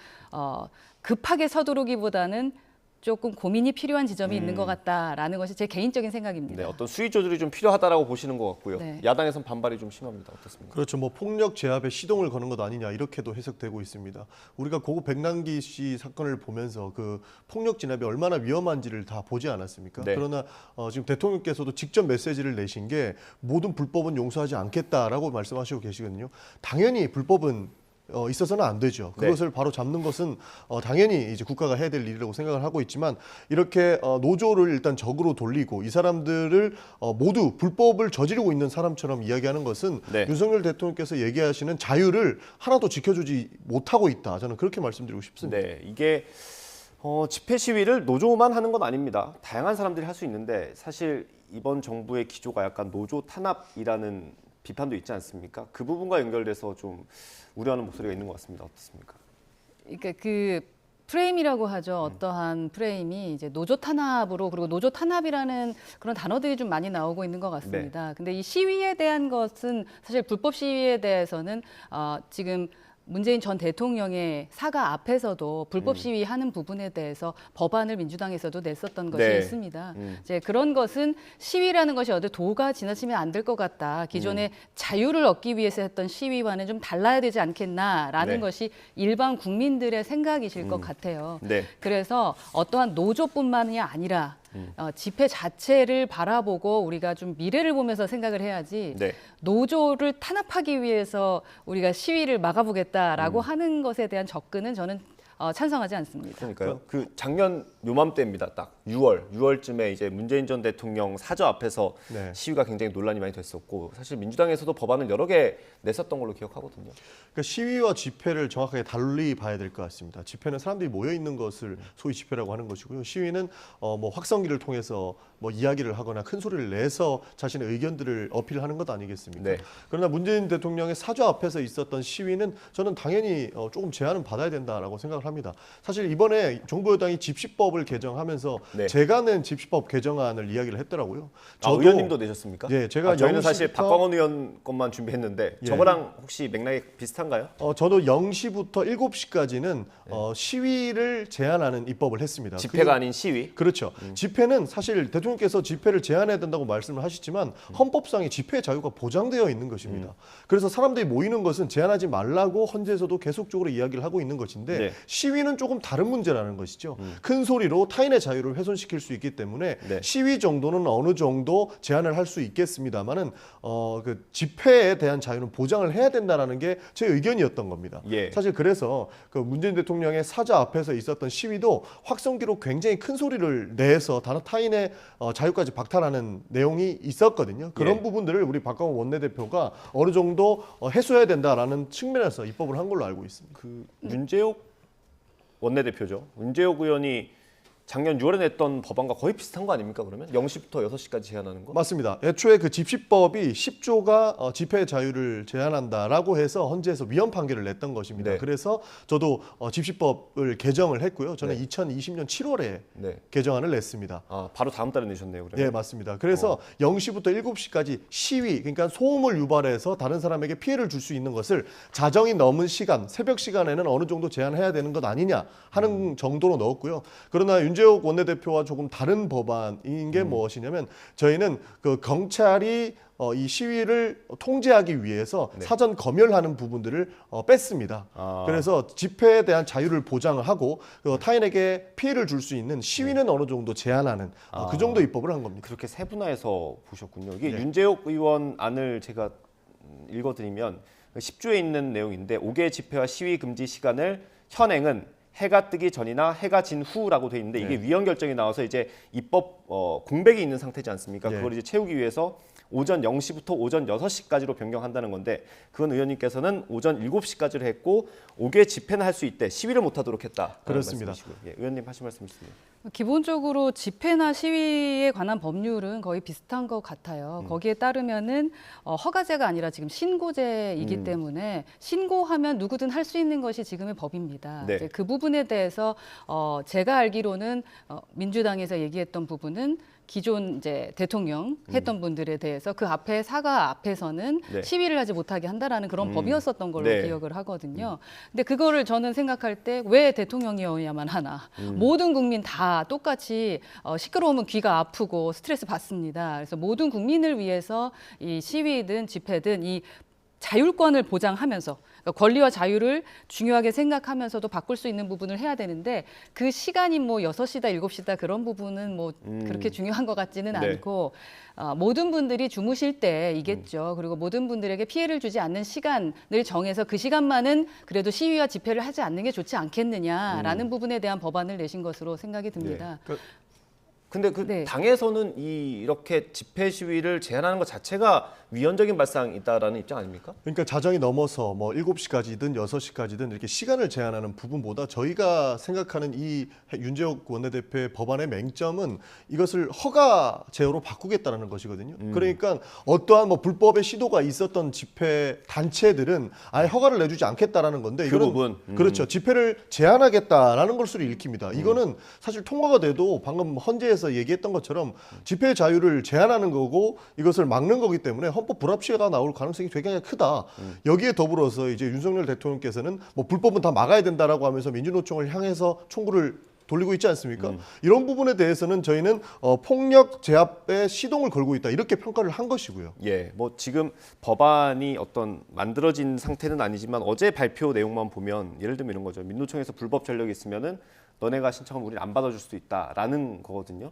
급하게 서두르기보다는 조금 고민이 필요한 지점이 있는 것 같다라는 것이 제 개인적인 생각입니다. 네, 어떤 수위 조절이 좀 필요하다라고 보시는 것 같고요. 네. 야당에선 반발이 좀 심합니다. 어떻습니까? 그렇죠. 뭐 폭력 제압에 시동을 거는 것 아니냐 이렇게도 해석되고 있습니다. 우리가 고급 백남기 씨 사건을 보면서 그 폭력 진압이 얼마나 위험한지를 다 보지 않았습니까? 네. 그러나 지금 대통령께서도 직접 메시지를 내신 게 모든 불법은 용서하지 않겠다라고 말씀하시고 계시거든요. 당연히 불법은 있어서는 안 되죠. 그것을 바로 잡는 것은 당연히 이제 국가가 해야 될 일이라고 생각을 하고 있지만 이렇게 노조를 일단 적으로 돌리고 이 사람들을 모두 불법을 저지르고 있는 사람처럼 이야기하는 것은 윤석열 대통령께서 얘기하시는 자유를 하나도 지켜주지 못하고 있다. 저는 그렇게 말씀드리고 싶습니다. 네, 이게 집회 시위를 노조만 하는 건 아닙니다. 다양한 사람들이 할 수 있는데 사실 이번 정부의 기조가 약간 노조 탄압이라는 비판도 있지 않습니까? 그 부분과 연결돼서 좀 우려하는 목소리가 있는 것 같습니다. 어떻습니까? 그러니까 그 프레임이라고 하죠. 어떠한 프레임이 이제 노조 탄압으로 그리고 노조 탄압이라는 그런 단어들이 좀 많이 나오고 있는 것 같습니다. 근데 이 시위에 대한 것은 사실 불법 시위에 대해서는 지금 문재인 전 대통령의 사과 앞에서도 불법 시위하는 부분에 대해서 법안을 민주당에서도 냈었던 것이 있습니다. 이제 그런 것은 시위라는 것이 어디 도가 지나치면 안 될 것 같다. 기존의 자유를 얻기 위해서 했던 시위와는 좀 달라야 되지 않겠나라는 것이 일반 국민들의 생각이실 것 같아요. 그래서 어떠한 노조뿐만이 아니라 집회 자체를 바라보고 우리가 좀 미래를 보면서 생각을 해야지 노조를 탄압하기 위해서 우리가 시위를 막아보겠다라고 하는 것에 대한 접근은 저는 찬성하지 않습니다. 그러니까요. 그 작년 요맘때입니다. 딱 6월쯤에 이제 문재인 전 대통령 사저 앞에서 시위가 굉장히 논란이 많이 됐었고 사실 민주당에서도 법안을 여러 개 냈었던 걸로 기억하거든요. 그러니까 시위와 집회를 정확하게 달리 봐야 될 것 같습니다. 집회는 사람들이 모여 있는 것을 소위 집회라고 하는 것이고요. 시위는 뭐 확성기를 통해서 뭐 이야기를 하거나 큰 소리를 내서 자신의 의견들을 어필하는 것 아니겠습니까? 그러나 문재인 대통령의 사저 앞에서 있었던 시위는 저는 당연히 조금 제한은 받아야 된다라고 생각을 합니다. 사실 이번에 정부 여당이 집시법을 개정하면서 제가 낸 집시법 개정안을 이야기를 했더라고요. 의원님도 내셨습니까? 예, 제가 저희는 사실 박광원 의원 것만 준비했는데 저거랑 혹시 맥락이 비슷한가요? 저도 0시부터 7시까지는 시위를 제한하는 입법을 했습니다. 집회가 아닌 시위? 그렇죠. 집회는 사실 대통령께서 집회를 제한해야 된다고 말씀을 하시지만 헌법상의 집회 자유가 보장되어 있는 것입니다. 그래서 사람들이 모이는 것은 제한하지 말라고 헌재에서도 계속적으로 이야기를 하고 있는 것인데 시위는 조금 다른 문제라는 것이죠. 큰 소리로 타인의 자유를 훼손시킬 수 있기 때문에 시위 정도는 어느 정도 제한을 할 수 있겠습니다만은 그 집회에 대한 자유는 보장을 해야 된다라는 게 제 의견이었던 겁니다. 사실 그래서 그 문재인 대통령의 사저 앞에서 있었던 시위도 확성기로 굉장히 큰 소리를 내서 타인의 자유까지 박탈하는 내용이 있었거든요. 그런 부분들을 우리 박광원 원내대표가 어느 정도 해소해야 된다라는 측면에서 입법을 한 걸로 알고 있습니다. 그 윤재옥 원내대표죠. 윤재옥 의원이 작년 6월에 냈던 법안과 거의 비슷한 거 아닙니까? 그러면 0시부터 6시까지 제한하는 거? 맞습니다. 애초에 그 집시법이 10조가 집회 자유를 제한한다라고 해서 헌재에서 위헌 판결을 냈던 것입니다. 그래서 저도 집시법을 개정을 했고요. 저는 2020년 7월에 개정안을 냈습니다. 바로 다음 달에 내셨네요. 그러면. 네, 맞습니다. 그래서 0시부터 7시까지 시위, 그러니까 소음을 유발해서 다른 사람에게 피해를 줄 수 있는 것을 자정이 넘은 시간, 새벽 시간에는 어느 정도 제한해야 되는 것 아니냐 하는 정도로 넣었고요. 그러나 윤재옥 원내대표와 조금 다른 법안인 게 무엇이냐면 저희는 그 경찰이 이 시위를 통제하기 위해서 사전 검열하는 부분들을 뺐습니다. 그래서 집회에 대한 자유를 보장하고 타인에게 피해를 줄 수 있는 시위는 어느 정도 제한하는 그 정도 입법을 한 겁니다. 그렇게 세분화해서 보셨군요. 이게 윤재옥 의원 안을 제가 읽어드리면 10조에 있는 내용인데 5개 집회와 시위 금지 시간을 현행은 해가 뜨기 전이나 해가 진 후라고 돼 있는데 이게 위헌 결정이 나와서 이제 입법 공백이 있는 상태지 않습니까? 그걸 이제 채우기 위해서 오전 0시부터 오전 6시까지로 변경한다는 건데 그건 의원님께서는 오전 7시까지를 했고 5개 집회는 할 수 있대 시위를 못하도록 했다. 그렇습니다. 예, 의원님 하실 말씀 있습니다. 기본적으로 집회나 시위에 관한 법률은 거의 비슷한 것 같아요. 거기에 따르면은 허가제가 아니라 지금 신고제이기 때문에 신고하면 누구든 할 수 있는 것이 지금의 법입니다. 네. 이제 그 부분에 대해서 제가 알기로는 민주당에서 얘기했던 부분은 기존 이제 대통령 했던 분들에 대해서 그 앞에 사과 앞에서는 네. 시위를 하지 못하게 한다라는 그런 법이었었던 걸로 네. 기억을 하거든요. 근데 그거를 저는 생각할 때 왜 대통령이어야만 하나? 모든 국민 다 똑같이 시끄러우면 귀가 아프고 스트레스 받습니다. 그래서 모든 국민을 위해서 이 시위든 집회든 이 자율권을 보장하면서 그러니까 권리와 자유를 중요하게 생각하면서도 바꿀 수 있는 부분을 해야 되는데 그 시간이 뭐 6시다 7시다 그런 부분은 뭐 그렇게 중요한 것 같지는 네. 않고 모든 분들이 주무실 때이겠죠. 그리고 모든 분들에게 피해를 주지 않는 시간을 정해서 그 시간만은 그래도 시위와 집회를 하지 않는 게 좋지 않겠느냐라는 부분에 대한 법안을 내신 것으로 생각이 듭니다. 근데 그 네. 당에서는 이렇게 집회 시위를 제한하는 것 자체가 위헌적인 발상이 있다라는 입장 아닙니까? 그러니까 자정이 넘어서 뭐 7시까지든 6시까지든 이렇게 시간을 제한하는 부분보다 저희가 생각하는 이 윤재욱 원내대표의 법안의 맹점은 이것을 허가 제어로 바꾸겠다는 것이거든요. 그러니까 어떠한 뭐 불법의 시도가 있었던 집회 단체들은 아예 허가를 내주지 않겠다라는 건데 그 이거는 부분. 그렇죠. 집회를 제한하겠다라는 것으로 읽힙니다. 이거는 사실 통과가 돼도 방금 헌재에서 얘기했던 것처럼 집회 자유를 제한하는 거고 이것을 막는 거기 때문에 헌법 불합치가 나올 가능성이 굉장히 크다. 여기에 더불어서 이제 윤석열 대통령께서는 뭐 불법은 다 막아야 된다라고 하면서 민주노총을 향해서 총구를 돌리고 있지 않습니까? 이런 부분에 대해서는 저희는 폭력 제압에 시동을 걸고 있다 이렇게 평가를 한 것이고요. 예, 뭐 지금 법안이 어떤 만들어진 상태는 아니지만 어제 발표 내용만 보면 예를 들면 이런 거죠. 민노총에서 불법 전력이 있으면은 너네가 신청하면 우리는 안 받아줄 수도 있다라는 거거든요.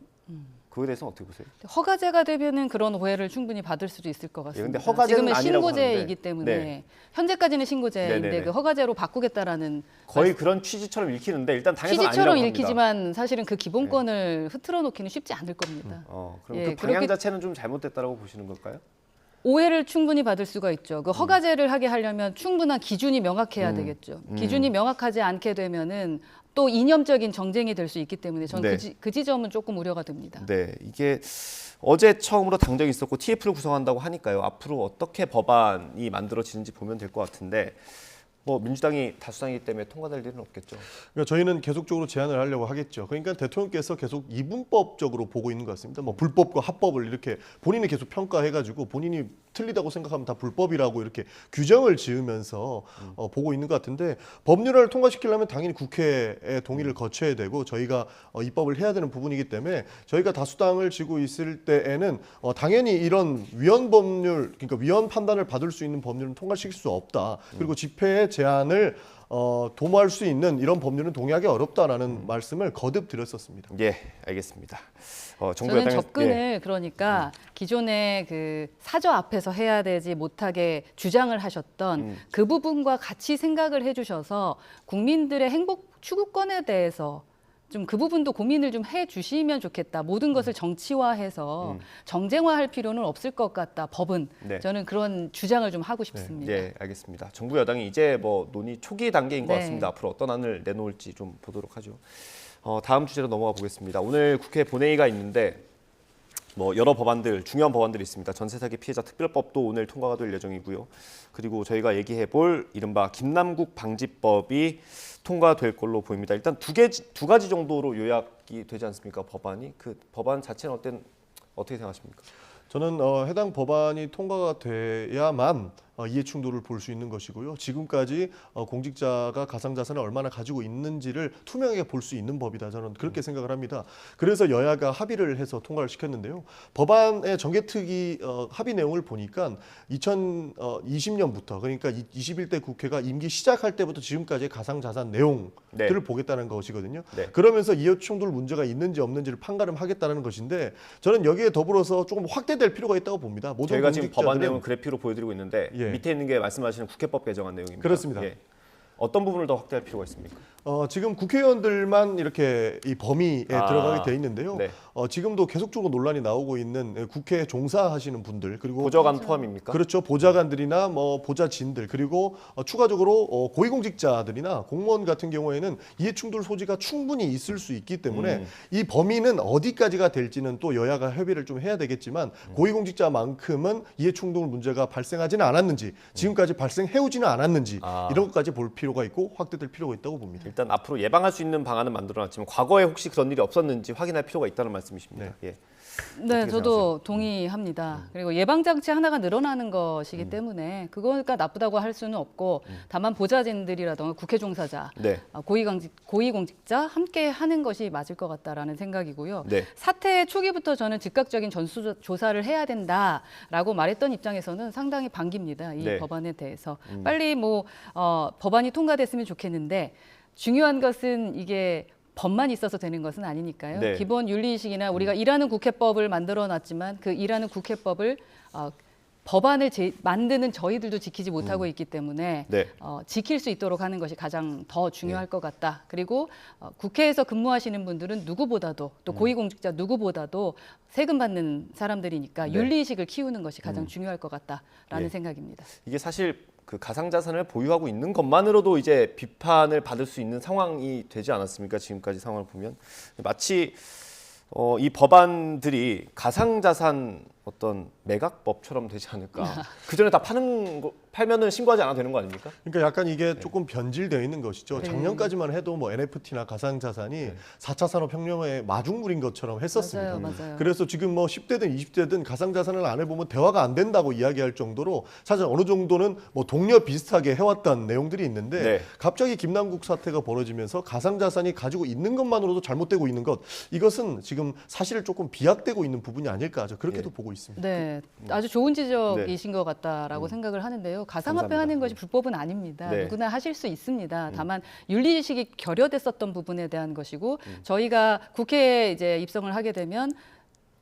그거에 대해서는 어떻게 보세요? 허가제가 되면은 그런 오해를 충분히 받을 수도 있을 것 같습니다. 근데 허가제는 지금은 아니라고 신고제이기 하는데. 때문에 네. 현재까지는 신고제인데 네네네. 그 허가제로 바꾸겠다라는 거의 그런 취지처럼 읽히는데 일단 당에서는 취지처럼 아니라고 읽히지만 사실은 그 기본권을 흐트러 놓기는 쉽지 않을 겁니다. 그럼 예, 그 방향 그렇게- 자체는 좀 잘못됐다라고 보시는 걸까요? 오해를 충분히 받을 수가 있죠. 그 허가제를 하게 하려면 충분한 기준이 명확해야 되겠죠. 기준이 명확하지 않게 되면은 또 이념적인 정쟁이 될 수 있기 때문에 저는 네. 그 지점은 조금 우려가 됩니다. 네, 이게 어제 처음으로 당정이 있었고 TF를 구성한다고 하니까요. 앞으로 어떻게 법안이 만들어지는지 보면 될 것 같은데 뭐 민주당이 다수당이기 때문에 통과될 일은 없겠죠. 그러니까 저희는 계속적으로 제안을 하려고 하겠죠. 그러니까 대통령께서 계속 이분법적으로 보고 있는 것 같습니다. 뭐 불법과 합법을 이렇게 본인이 계속 평가해가지고 본인이 틀리다고 생각하면 다 불법이라고 이렇게 규정을 지으면서 보고 있는 것 같은데 법률을 통과시키려면 당연히 국회의 동의를 거쳐야 되고 저희가 입법을 해야 되는 부분이기 때문에 저희가 다수당을 쥐고 있을 때에는 당연히 이런 위헌 법률, 그러니까 위헌 판단을 받을 수 있는 법률은 통과시킬 수 없다. 그리고 집회의 제한을 도모할 수 있는 이런 법률은 동의하기 어렵다라는 말씀을 거듭 드렸었습니다. 예, 알겠습니다. 정부 저는 여당의- 접근을 예. 그러니까 기존의 그 사저 앞에서 해야 되지 못하게 주장을 하셨던 그 부분과 같이 생각을 해주셔서 국민들의 행복 추구권에 대해서 좀 그 부분도 고민을 좀 해주시면 좋겠다. 모든 것을 정치화해서 정쟁화할 필요는 없을 것 같다. 법은 네. 저는 그런 주장을 좀 하고 싶습니다. 예, 알겠습니다. 정부 여당이 이제 뭐 논의 초기 단계인 것 네. 같습니다. 앞으로 어떤 안을 내놓을지 좀 보도록 하죠. 다음 주제로 넘어가 보겠습니다. 오늘 국회 본회의가 있는데 뭐 여러 법안들, 중요한 법안들이 있습니다. 전세 사기 피해자 특별법도 오늘 통과가 될 예정이고요. 그리고 저희가 얘기해 볼 이른바 김남국 방지법이 통과될 걸로 보입니다. 일단 두 가지 정도로 요약이 되지 않습니까? 법안이 그 법안 자체는 어떻게 생각하십니까? 저는 해당 법안이 통과가 돼야만 이해 충돌을 볼 수 있는 것이고요. 지금까지 공직자가 가상자산을 얼마나 가지고 있는지를 투명하게 볼 수 있는 법이다. 저는 그렇게 생각을 합니다. 그래서 여야가 합의를 해서 통과를 시켰는데요. 법안의 정개특위 합의 내용을 보니까 2020년부터 그러니까 21대 국회가 임기 시작할 때부터 지금까지의 가상자산 내용들을 보겠다는 것이거든요. 네. 그러면서 이해 충돌 문제가 있는지 없는지를 판가름하겠다는 것인데 저는 여기에 더불어서 조금 확대될 필요가 있다고 봅니다. 모든 저희가 지금 법안 공직자들은- 내용을 그래픽으로 보여드리고 있는데 예. 밑에 있는 게 말씀하시는 국회법 개정안 내용입니다. 그렇습니다. 예. 어떤 부분을 더 확대할 필요가 있습니까? 지금 국회의원들만 이렇게 이 범위에 들어가게 돼 있는데요. 네. 지금도 계속적으로 논란이 나오고 있는 국회에 종사하시는 분들 그리고 보좌관 포함입니까? 그렇죠. 보좌관들이나 뭐 보좌진들 그리고 추가적으로 고위공직자들이나 공무원 같은 경우에는 이해충돌 소지가 충분히 있을 수 있기 때문에 이 범위는 어디까지가 될지는 또 여야가 협의를 좀 해야 되겠지만 고위공직자만큼은 이해충돌 문제가 발생하지는 않았는지 지금까지 발생해오지는 않았는지 이런 것까지 볼 필요가 있고 확대될 필요가 있다고 봅니다. 일단 앞으로 예방할 수 있는 방안은 만들어놨지만 과거에 혹시 그런 일이 없었는지 확인할 필요가 있다는 말씀이십니다. 예. 네, 저도 동의합니다. 그리고 예방장치 하나가 늘어나는 것이기 때문에 그거가 나쁘다고 할 수는 없고 다만 보좌진들이라든가 국회 종사자, 네. 고위공직자 함께 하는 것이 맞을 것 같다라는 생각이고요. 네. 사태 초기부터 저는 즉각적인 전수조사를 해야 된다라고 말했던 입장에서는 상당히 반깁니다. 이 네. 법안에 대해서. 빨리 법안이 통과됐으면 좋겠는데 중요한 것은 이게 법만 있어서 되는 것은 아니니까요. 네. 기본 윤리의식이나 우리가 일하는 국회법을 만들어놨지만 그 일하는 국회법을 법안을 만드는 저희들도 지키지 못하고 있기 때문에 네. 지킬 수 있도록 하는 것이 가장 더 중요할 것 같다. 그리고 국회에서 근무하시는 분들은 누구보다도 또 고위공직자 누구보다도 세금 받는 사람들이니까 네. 윤리의식을 키우는 것이 가장 중요할 것 같다라는 예. 생각입니다. 이게 사실 그 가상자산을 보유하고 있는 것만으로도 이제 비판을 받을 수 있는 상황이 되지 않았습니까? 지금까지 상황을 보면 마치 이 법안들이 가상자산 어떤 매각법처럼 되지 않을까? 그 전에 다 팔면은 신고하지 않아도 되는 거 아닙니까? 그러니까 약간 이게 조금 변질되어 있는 것이죠. 작년까지만 해도 뭐 NFT나 가상자산이 4차 산업혁명의 마중물인 것처럼 했었습니다. 맞아요. 그래서 지금 뭐 10대든 20대든 가상자산을 안 해보면 대화가 안 된다고 이야기할 정도로 사실 어느 정도는 뭐 동료 비슷하게 해왔던 내용들이 있는데 네. 갑자기 김남국 사태가 벌어지면서 가상자산이 가지고 있는 것만으로도 잘못되고 있는 것 이것은 지금 사실 조금 비약되고 있는 부분이 아닐까 그렇게도 보고 있습니다. 네, 아주 좋은 지적이신 것 같다라고 생각을 하는데요. 가상화폐 하는 것이 불법은 아닙니다. 네. 누구나 하실 수 있습니다. 다만 윤리의식이 결여됐었던 부분에 대한 것이고 저희가 국회에 이제 입성을 하게 되면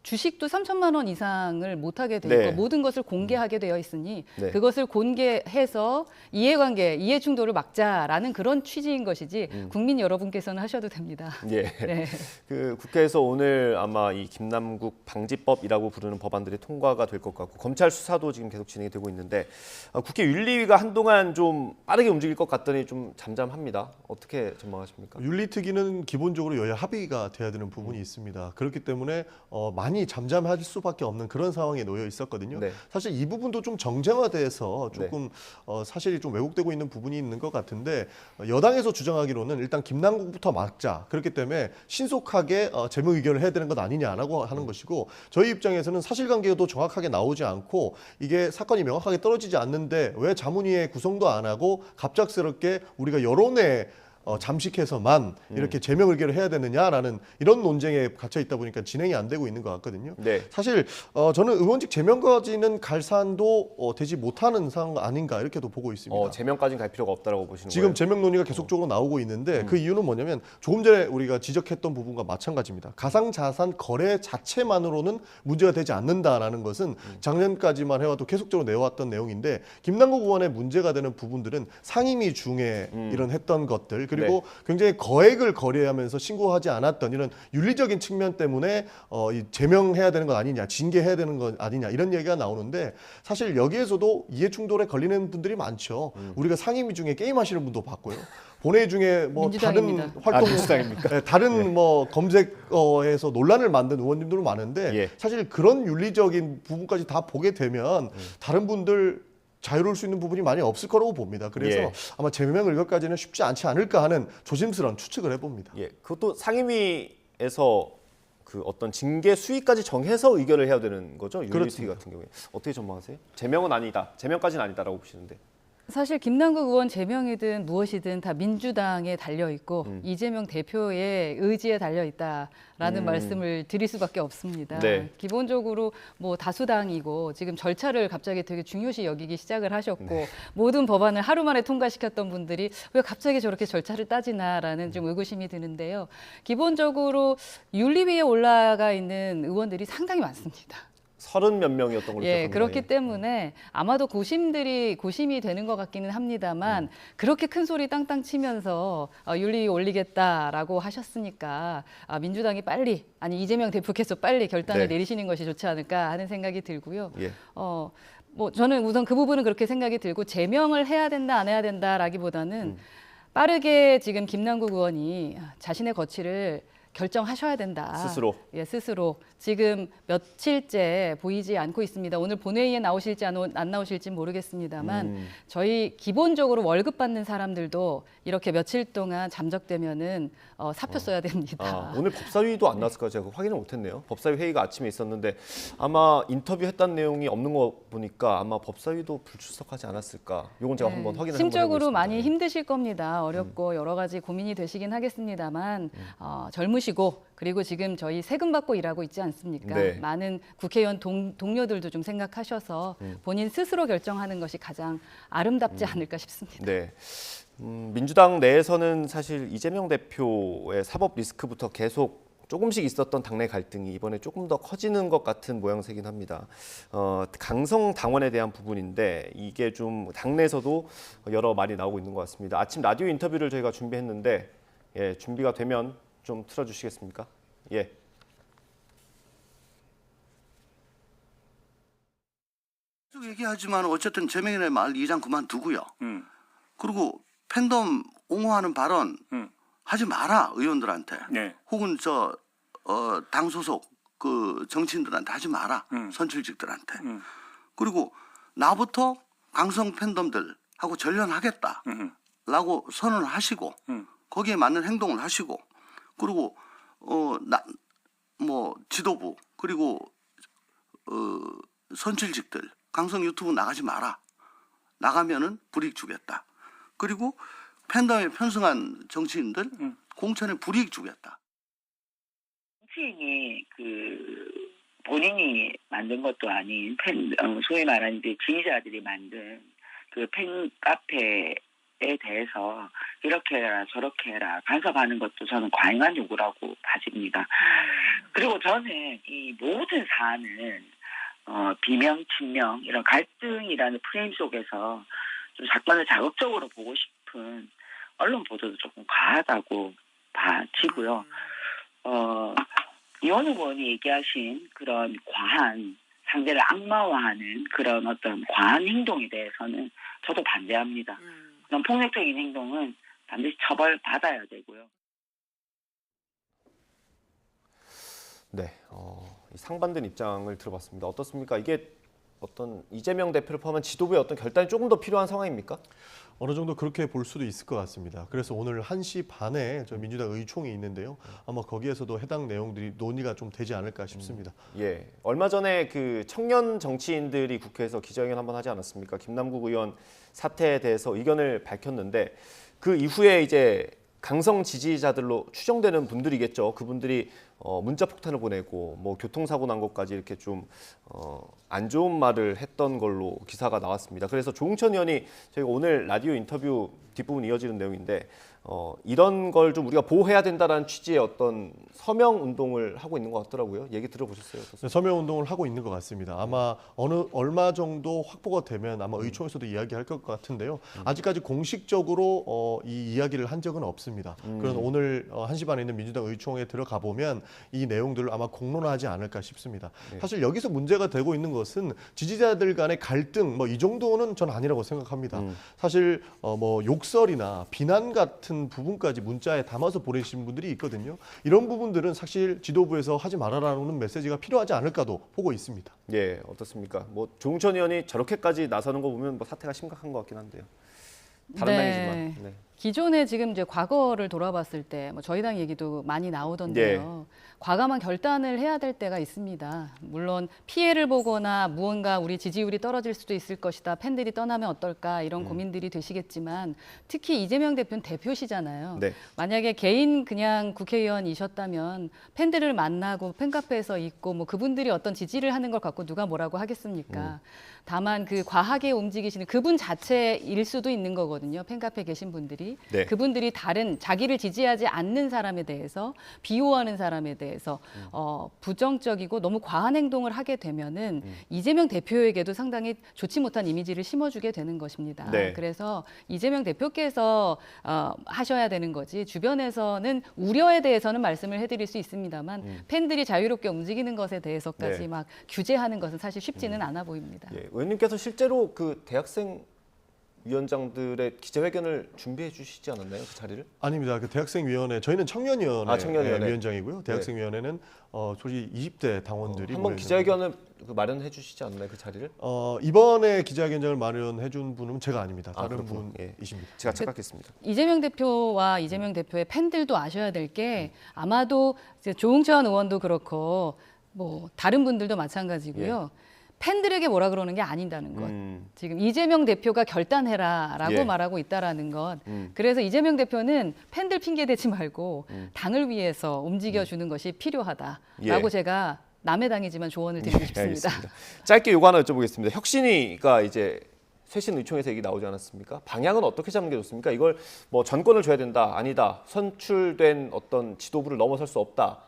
주식도 3천만 원 이상을 못하게 되고 네. 모든 것을 공개하게 되어 있으니 네. 그것을 공개해서 이해관계, 이해충돌을 막자라는 그런 취지인 것이지 국민 여러분께서는 하셔도 됩니다. 예. 네. 그 국회에서 오늘 아마 이 김남국 방지법이라고 부르는 법안들이 통과가 될 것 같고 검찰 수사도 지금 계속 진행이 되고 있는데 국회 윤리위가 한동안 좀 빠르게 움직일 것 같더니 좀 잠잠합니다. 어떻게 전망하십니까? 윤리특위는 기본적으로 여야 합의가 돼야 되는 부분이 있습니다. 그렇기 때문에 많이 잠잠할 수밖에 없는 그런 상황에 놓여 있었거든요. 네. 사실 이 부분도 좀 정쟁화돼서 조금 사실이 좀 왜곡되고 있는 부분이 있는 것 같은데 여당에서 주장하기로는 일단 김남국부터 막자. 그렇기 때문에 신속하게 제명 의결을 해야 되는 것 아니냐라고 하는 것이고 저희 입장에서는 사실관계도 정확하게 나오지 않고 이게 사건이 명확하게 떨어지지 않는데 왜 자문위에 구성도 안 하고 갑작스럽게 우리가 여론에 잠식해서만 이렇게 제명 의결을 해야 되느냐라는 이런 논쟁에 갇혀 있다 보니까 진행이 안 되고 있는 것 같거든요. 네. 사실 저는 의원직 제명까지는 갈 사안도 되지 못하는 상황 아닌가 이렇게도 보고 있습니다. 제명까지는 갈 필요가 없다라고 보시는 지금 거예요? 제명 논의가 계속적으로 나오고 있는데 그 이유는 뭐냐면 조금 전에 우리가 지적했던 부분과 마찬가지입니다. 가상자산 거래 자체만으로는 문제가 되지 않는다라는 것은 작년까지만 해와도 계속적으로 내왔던 내용인데 김남국 의원의 문제가 되는 부분들은 상임위 중에 이런 했던 것들 그리고 굉장히 거액을 거래하면서 신고하지 않았던 이런 윤리적인 측면 때문에 제명해야 되는 것 아니냐, 징계해야 되는 것 아니냐 이런 얘기가 나오는데 사실 여기에서도 이해충돌에 걸리는 분들이 많죠. 우리가 상임위 중에 게임하시는 분도 봤고요. 본회의 중에 뭐 민주당입니다. 다른 활동, 민주당입니까? 다른 뭐 검색어에서 논란을 만든 의원님들도 많은데 사실 그런 윤리적인 부분까지 다 보게 되면 다른 분들 자유로울 수 있는 부분이 많이 없을 거라고 봅니다. 그래서 아마 제명 의결까지는 쉽지 않지 않을까 하는 조심스러운 추측을 해봅니다. 예, 그것도 상임위에서 그 어떤 징계 수위까지 정해서 의결을 해야 되는 거죠? 윤리특위 같은 경우에 어떻게 전망하세요? 제명은 아니다, 제명까지는 아니다라고 보시는데. 사실 김남국 의원 제명이든 무엇이든 다 민주당에 달려 있고 이재명 대표의 의지에 달려 있다라는 말씀을 드릴 수밖에 없습니다. 네. 기본적으로 뭐 다수당이고 지금 절차를 갑자기 되게 중요시 여기기 시작을 하셨고 모든 법안을 하루 만에 통과시켰던 분들이 왜 갑자기 저렇게 절차를 따지나라는 좀 의구심이 드는데요. 기본적으로 윤리위에 올라가 있는 의원들이 상당히 많습니다. 30몇 명이었던 걸로 예, 기억합니다. 그렇기 예. 때문에 아마도 고심이 되는 것 같기는 합니다만 그렇게 큰 소리 땅땅 치면서 윤리 올리겠다라고 하셨으니까 민주당이 빨리 아니 이재명 대표께서 빨리 결단을 네. 내리시는 것이 좋지 않을까 하는 생각이 들고요. 예. 뭐 저는 우선 그 부분은 그렇게 생각이 들고 제명을 해야 된다 안 해야 된다라기보다는 빠르게 지금 김남국 의원이 자신의 거취를 결정하셔야 된다. 스스로. 예, 스스로. 지금 며칠째 보이지 않고 있습니다. 오늘 본회의에 나오실지 안 나오실지 모르겠습니다만 저희 기본적으로 월급 받는 사람들도 이렇게 며칠 동안 잠적되면은 사표 써야 됩니다. 오늘 법사위도 안 나왔을까요? 제가 확인을 못했네요. 법사위 회의가 아침에 있었는데 아마 인터뷰했다는 내용이 없는 거 보니까 아마 법사위도 불출석하지 않았을까. 이건 제가 한번 확인을 심적으로 해보겠습니다. 많이 힘드실 겁니다. 어렵고 여러 가지 고민이 되시긴 하겠습니다만 젊으시고 그리고 지금 저희 세금 받고 일하고 있지 않습니까? 네. 많은 국회의원 동료들도 좀 생각하셔서 본인 스스로 결정하는 것이 가장 아름답지 않을까 싶습니다. 네. 민주당 내에서는 사실 이재명 대표의 사법 리스크부터 계속 조금씩 있었던 당내 갈등이 이번에 조금 더 커지는 것 같은 모양새긴 합니다. 강성 당원에 대한 부분인데 이게 좀 당내에서도 여러 말이 나오고 있는 것 같습니다. 아침 라디오 인터뷰를 저희가 준비했는데 예, 준비가 되면 좀 틀어주시겠습니까? 예. 계속 얘기하지만 어쨌든 제명의 말 이장 그만두고요. 그리고 팬덤 옹호하는 발언 하지 마라 의원들한테. 혹은 당 소속 그 정치인들한테 하지 마라 선출직들한테. 그리고 나부터 강성 팬덤들하고 전련하겠다라고 선언을 하시고 거기에 맞는 행동을 하시고 그리고 뭐 지도부 그리고 선출직들 강성 유튜브 나가지 마라. 나가면은 불이익 주겠다. 그리고 팬덤에 편승한 정치인들 공천에 불이익 주겠다. 정치인이 본인이 만든 것도 아닌 소위 말하는 이제 지지자들이 만든 그 팬카페에 대해서 이렇게 해라 저렇게 해라 간섭하는 것도 저는 과잉한 요구라고 봐집니다. 그리고 저는 이 모든 사안을 비명, 친명 이런 갈등이라는 프레임 속에서 좀 사건을 자극적으로 보고 싶은 언론 보도도 조금 과하다고 봐지고요. 이원우 의원이 얘기하신 그런 과한 상대를 악마화하는 그런 어떤 과한 행동에 대해서는 저도 반대합니다. 그런 폭력적인 행동은 반드시 처벌받아야 되고요. 네, 상반된 입장을 들어봤습니다. 어떻습니까? 이게 어떤 이재명 대표를 포함한 지도부의 어떤 결단이 조금 더 필요한 상황입니까? 어느 정도 그렇게 볼 수도 있을 것 같습니다. 그래서 오늘 1시 반에 저 민주당 의총이 있는데요. 아마 거기에서도 해당 내용들이 논의가 좀 되지 않을까 싶습니다. 예, 얼마 전에 그 청년 정치인들이 국회에서 기자회견 한번 하지 않았습니까? 김남국 의원 사태에 대해서 의견을 밝혔는데 그 이후에 이제 강성 지지자들로 추정되는 분들이겠죠. 그분들이 문자 폭탄을 보내고 뭐 교통사고 난 것까지 이렇게 좀 안 좋은 말을 했던 걸로 기사가 나왔습니다. 그래서 조응천 의원이 저희가 오늘 라디오 인터뷰 뒷부분 이어지는 내용인데 이런 걸 좀 우리가 보호해야 된다는 취지의 어떤 서명 운동을 하고 있는 것 같더라고요. 얘기 들어보셨어요? 네, 서명 운동을 하고 있는 것 같습니다. 아마 얼마 정도 확보가 되면 아마 의총에서도 이야기할 것 같은데요. 아직까지 공식적으로 이 이야기를 한 적은 없습니다. 그래서 오늘 1시 반에 있는 민주당 의총에 들어가 보면 이 내용들을 아마 공론화하지 않을까 싶습니다. 사실 여기서 문제가 되고 있는 것은 지지자들 간의 갈등 뭐 이 정도는 전 아니라고 생각합니다. 사실 뭐 욕설이나 비난 같은 부분까지 문자에 담아서 보내신 분들이 있거든요. 이런 부분들은 사실 지도부에서 하지 말아라는 메시지가 필요하지 않을까도 보고 있습니다. 예, 어떻습니까? 뭐 조응천 의원이 저렇게까지 나서는 거 보면 뭐 사태가 심각한 것 같긴 한데요. 다른 당이지만. 네. 기존에 지금 이제 과거를 돌아봤을 때 뭐 저희 당 얘기도 많이 나오던데요. 과감한 결단을 해야 될 때가 있습니다. 물론 피해를 보거나 무언가 우리 지지율이 떨어질 수도 있을 것이다. 팬들이 떠나면 어떨까 이런 고민들이 되시겠지만 특히 이재명 대표는 대표시잖아요. 네. 만약에 개인 그냥 국회의원이셨다면 팬들을 만나고 팬카페에서 있고 뭐 그분들이 어떤 지지를 하는 걸 갖고 누가 뭐라고 하겠습니까? 다만 그 과하게 움직이시는 그분 자체일 수도 있는 거거든요. 팬카페에 계신 분들이. 팬들이 네. 그분들이 다른 자기를 지지하지 않는 사람에 대해서 비호하는 사람에 대해서 부정적이고 너무 과한 행동을 하게 되면은 이재명 대표에게도 상당히 좋지 못한 이미지를 심어주게 되는 것입니다. 네. 그래서 이재명 대표께서 하셔야 되는 거지 주변에서는 우려에 대해서는 말씀을 해드릴 수 있습니다만 팬들이 자유롭게 움직이는 것에 대해서까지 네. 막 규제하는 것은 사실 쉽지는 않아 보입니다. 예, 의원님께서 실제로 그 대학생 위원장들의 기자회견을 준비해 주시지 않았나요? 그 자리를? 아닙니다. 그 대학생위원회 저희는 청년위원회, 청년위원회. 위원장이고요. 대학생위원회는 솔직히 20대 당원들이 한번 기자회견을 마련해 주시지 않나요? 그 자리를? 이번에 기자회견장을 마련해 준 분은 제가 아닙니다. 다른 예. 분이십니다. 제가 착각했습니다. 이재명 대표와 이재명 대표의 팬들도 아셔야 될 게 아마도 이제 조응천 의원도 그렇고 뭐 다른 분들도 마찬가지고요. 팬들에게 뭐라 그러는 게 아니다는 것. 지금 이재명 대표가 결단해라라고 말하고 있다라는 것. 그래서 이재명 대표는 팬들 핑계 대지 말고 당을 위해서 움직여주는 것이 필요하다라고 제가 남의 당이지만 조언을 드리고 싶습니다. 알겠습니다. 짧게 요거 하나 여쭤보겠습니다. 혁신위가 이제 쇄신 의총에서 얘기 나오지 않았습니까? 방향은 어떻게 잡는 게 좋습니까? 이걸 뭐 전권을 줘야 된다, 아니다, 선출된 어떤 지도부를 넘어설 수 없다.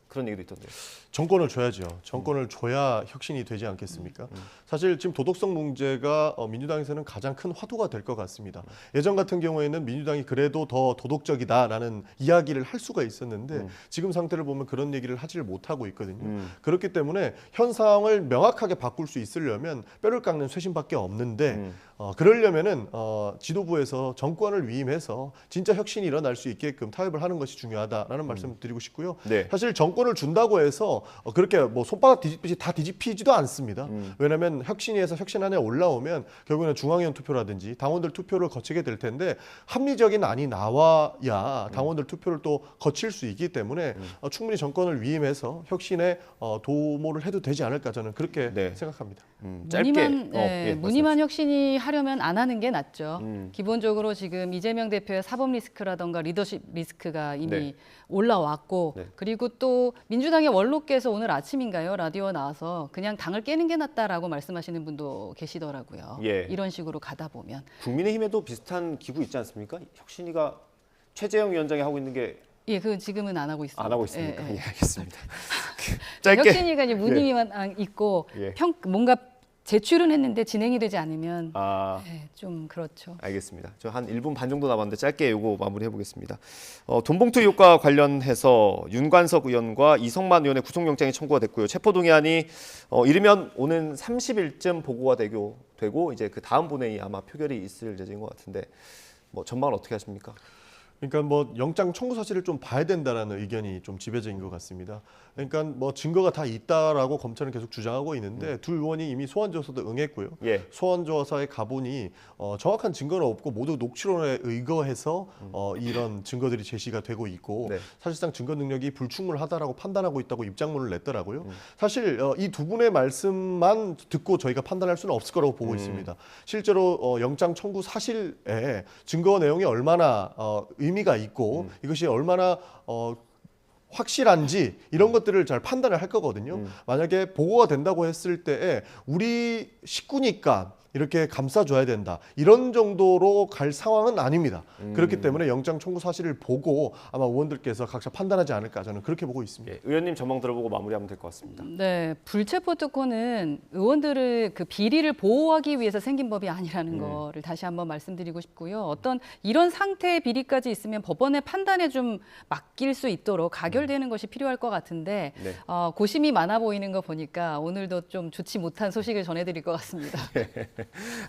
그런 얘기도 있던데요. 정권을 줘야죠. 정권을 줘야 혁신이 되지 않겠습니까? 사실 지금 도덕성 문제가 민주당에서는 가장 큰 화두가 될 것 같습니다. 예전 같은 경우에는 민주당이 그래도 더 도덕적이다라는 이야기를 할 수가 있었는데 지금 상태를 보면 그런 얘기를 하지를 못하고 있거든요. 그렇기 때문에 현 상황을 명확하게 바꿀 수 있으려면 뼈를 깎는 쇄신밖에 없는데 그러려면은 지도부에서 정권을 위임해서 진짜 혁신이 일어날 수 있게끔 타협을 하는 것이 중요하다라는 말씀을 드리고 싶고요. 네. 사실 정권을 준다고 해서 그렇게 뭐 손바닥 뒤집듯이 다 뒤집히지도 않습니다. 왜냐하면 혁신위에서 혁신안에 올라오면 결국에는 중앙위원 투표라든지 당원들 투표를 거치게 될 텐데 합리적인 안이 나와야 당원들 투표를 또 거칠 수 있기 때문에 충분히 정권을 위임해서 혁신에 도모를 해도 되지 않을까 저는 그렇게 생각합니다. 짧게 무늬만 혁신이 하려면 안 하는 게 낫죠. 기본적으로 지금 이재명 대표의 사법 리스크라던가 리더십 리스크가 이미 올라왔고 그리고 또 민주당의 원로께서 오늘 아침인가요? 라디오 나와서 그냥 당을 깨는 게 낫다라고 말씀하시는 분도 계시더라고요. 이런 식으로 가다 보면. 국민의힘에도 비슷한 기구 있지 않습니까? 혁신위가 최재형 위원장이 하고 있는 게 그 지금은 안 하고 있습니다. 안 하고 있습니까? 예, 알겠습니다. 짧게. 혁신위가 이제 무늬만 있고 뭔가 제출은 했는데 진행이 되지 않으면 좀 그렇죠. 알겠습니다. 저 한 1분 반 정도 남았는데 짧게 요거 마무리해 보겠습니다. 돈봉투 의혹과 관련해서 윤관석 의원과 이성만 의원의 구속영장이 청구가 됐고요. 체포동의안이 이르면 오는 30일쯤 보고가 되고 이제 그 다음 본회의 아마 표결이 있을 예정인 것 같은데 뭐 전망은 어떻게 하십니까? 그러니까 뭐 영장 청구 사실을 좀 봐야 된다라는 의견이 좀 지배적인 것 같습니다. 그러니까 뭐 증거가 다 있다라고 검찰은 계속 주장하고 있는데 둘 의원이 이미 소환 조사도 응했고요. 소환 조사에 가보니 정확한 증거는 없고 모두 녹취론에 의거해서 이런 증거들이 제시가 되고 있고 사실상 증거 능력이 불충분하다라고 판단하고 있다고 입장문을 냈더라고요. 사실 이 두 분의 말씀만 듣고 저희가 판단할 수는 없을 거라고 보고 있습니다. 실제로 영장 청구 사실에 증거 내용이 얼마나 의미가 있고 이것이 얼마나 확실한지 이런 것들을 잘 판단을 할 거거든요. 만약에 보고가 된다고 했을 때에 우리 식구니까 이렇게 감싸줘야 된다. 이런 정도로 갈 상황은 아닙니다. 그렇기 때문에 영장 청구 사실을 보고 아마 의원들께서 각자 판단하지 않을까 저는 그렇게 보고 있습니다. 의원님 전망 들어보고 마무리하면 될 것 같습니다. 네, 불체포 특권은 의원들을 그 비리를 보호하기 위해서 생긴 법이 아니라는 거를 다시 한번 말씀드리고 싶고요. 어떤 이런 상태의 비리까지 있으면 법원의 판단에 좀 맡길 수 있도록 가결되는 것이 필요할 것 같은데 고심이 많아 보이는 거 보니까 오늘도 좀 좋지 못한 소식을 전해드릴 것 같습니다.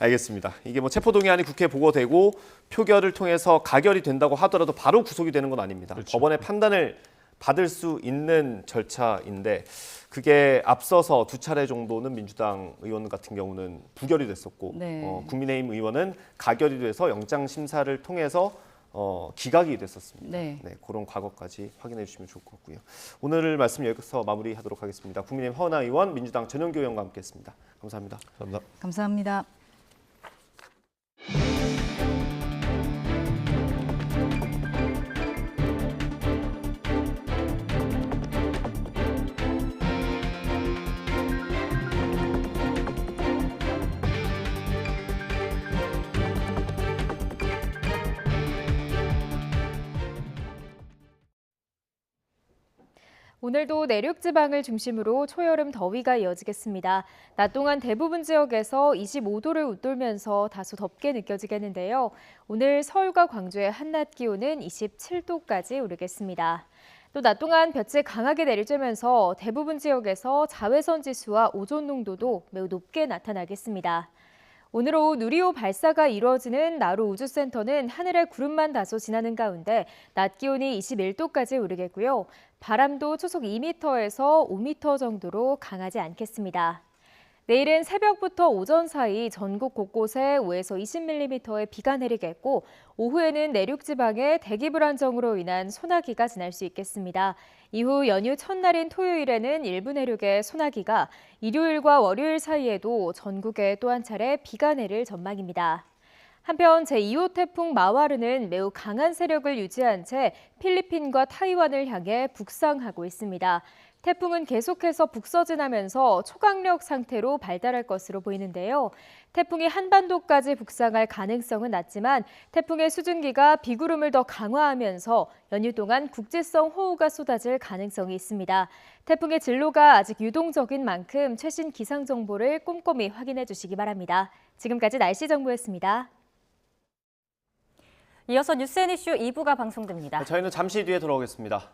알겠습니다. 이게 뭐 체포동의안이 국회에 보고되고 표결을 통해서 가결이 된다고 하더라도 바로 구속이 되는 건 아닙니다. 법원의 판단을 받을 수 있는 절차인데 그게 앞서서 2차례 정도는 민주당 의원 같은 경우는 부결이 됐었고 국민의힘 의원은 가결이 돼서 영장 심사를 통해서 기각이 됐었습니다. 그런 과거까지 확인해 주시면 좋을 것 같고요. 오늘 말씀 여기서 마무리하도록 하겠습니다. 국민의힘 허은하 의원, 민주당 전영교 의원과 함께했습니다. 감사합니다. 감사합니다. 오늘도 내륙 지방을 중심으로 초여름 더위가 이어지겠습니다. 낮 동안 대부분 지역에서 25도를 웃돌면서 다소 덥게 느껴지겠는데요. 오늘 서울과 광주의 한낮 기온은 27도까지 오르겠습니다. 또 낮 동안 볕이 강하게 내리쬐면서 대부분 지역에서 자외선 지수와 오존 농도도 매우 높게 나타나겠습니다. 오늘 오후 누리호 발사가 이루어지는 나로 우주센터는 하늘에 구름만 다소 지나는 가운데 낮 기온이 21도까지 오르겠고요. 바람도 초속 2m에서 5m 정도로 강하지 않겠습니다. 내일은 새벽부터 오전 사이 전국 곳곳에 5에서 20mm의 비가 내리겠고 오후에는 내륙 지방에 대기 불안정으로 인한 소나기가 지날 수 있겠습니다. 이후 연휴 첫날인 토요일에는 일부 내륙에 소나기가, 일요일과 월요일 사이에도 전국에 또 한 차례 비가 내릴 전망입니다. 한편 제2호 태풍 마와르는 매우 강한 세력을 유지한 채 필리핀과 타이완을 향해 북상하고 있습니다. 태풍은 계속해서 북서진하면서 초강력 상태로 발달할 것으로 보이는데요. 태풍이 한반도까지 북상할 가능성은 낮지만 태풍의 수증기가 비구름을 더 강화하면서 연휴 동안 국지성 호우가 쏟아질 가능성이 있습니다. 태풍의 진로가 아직 유동적인 만큼 최신 기상 정보를 꼼꼼히 확인해 주시기 바랍니다. 지금까지 날씨 정보였습니다. 이어서 뉴스 앤 이슈 2부가 방송됩니다. 저희는 잠시 뒤에 돌아오겠습니다.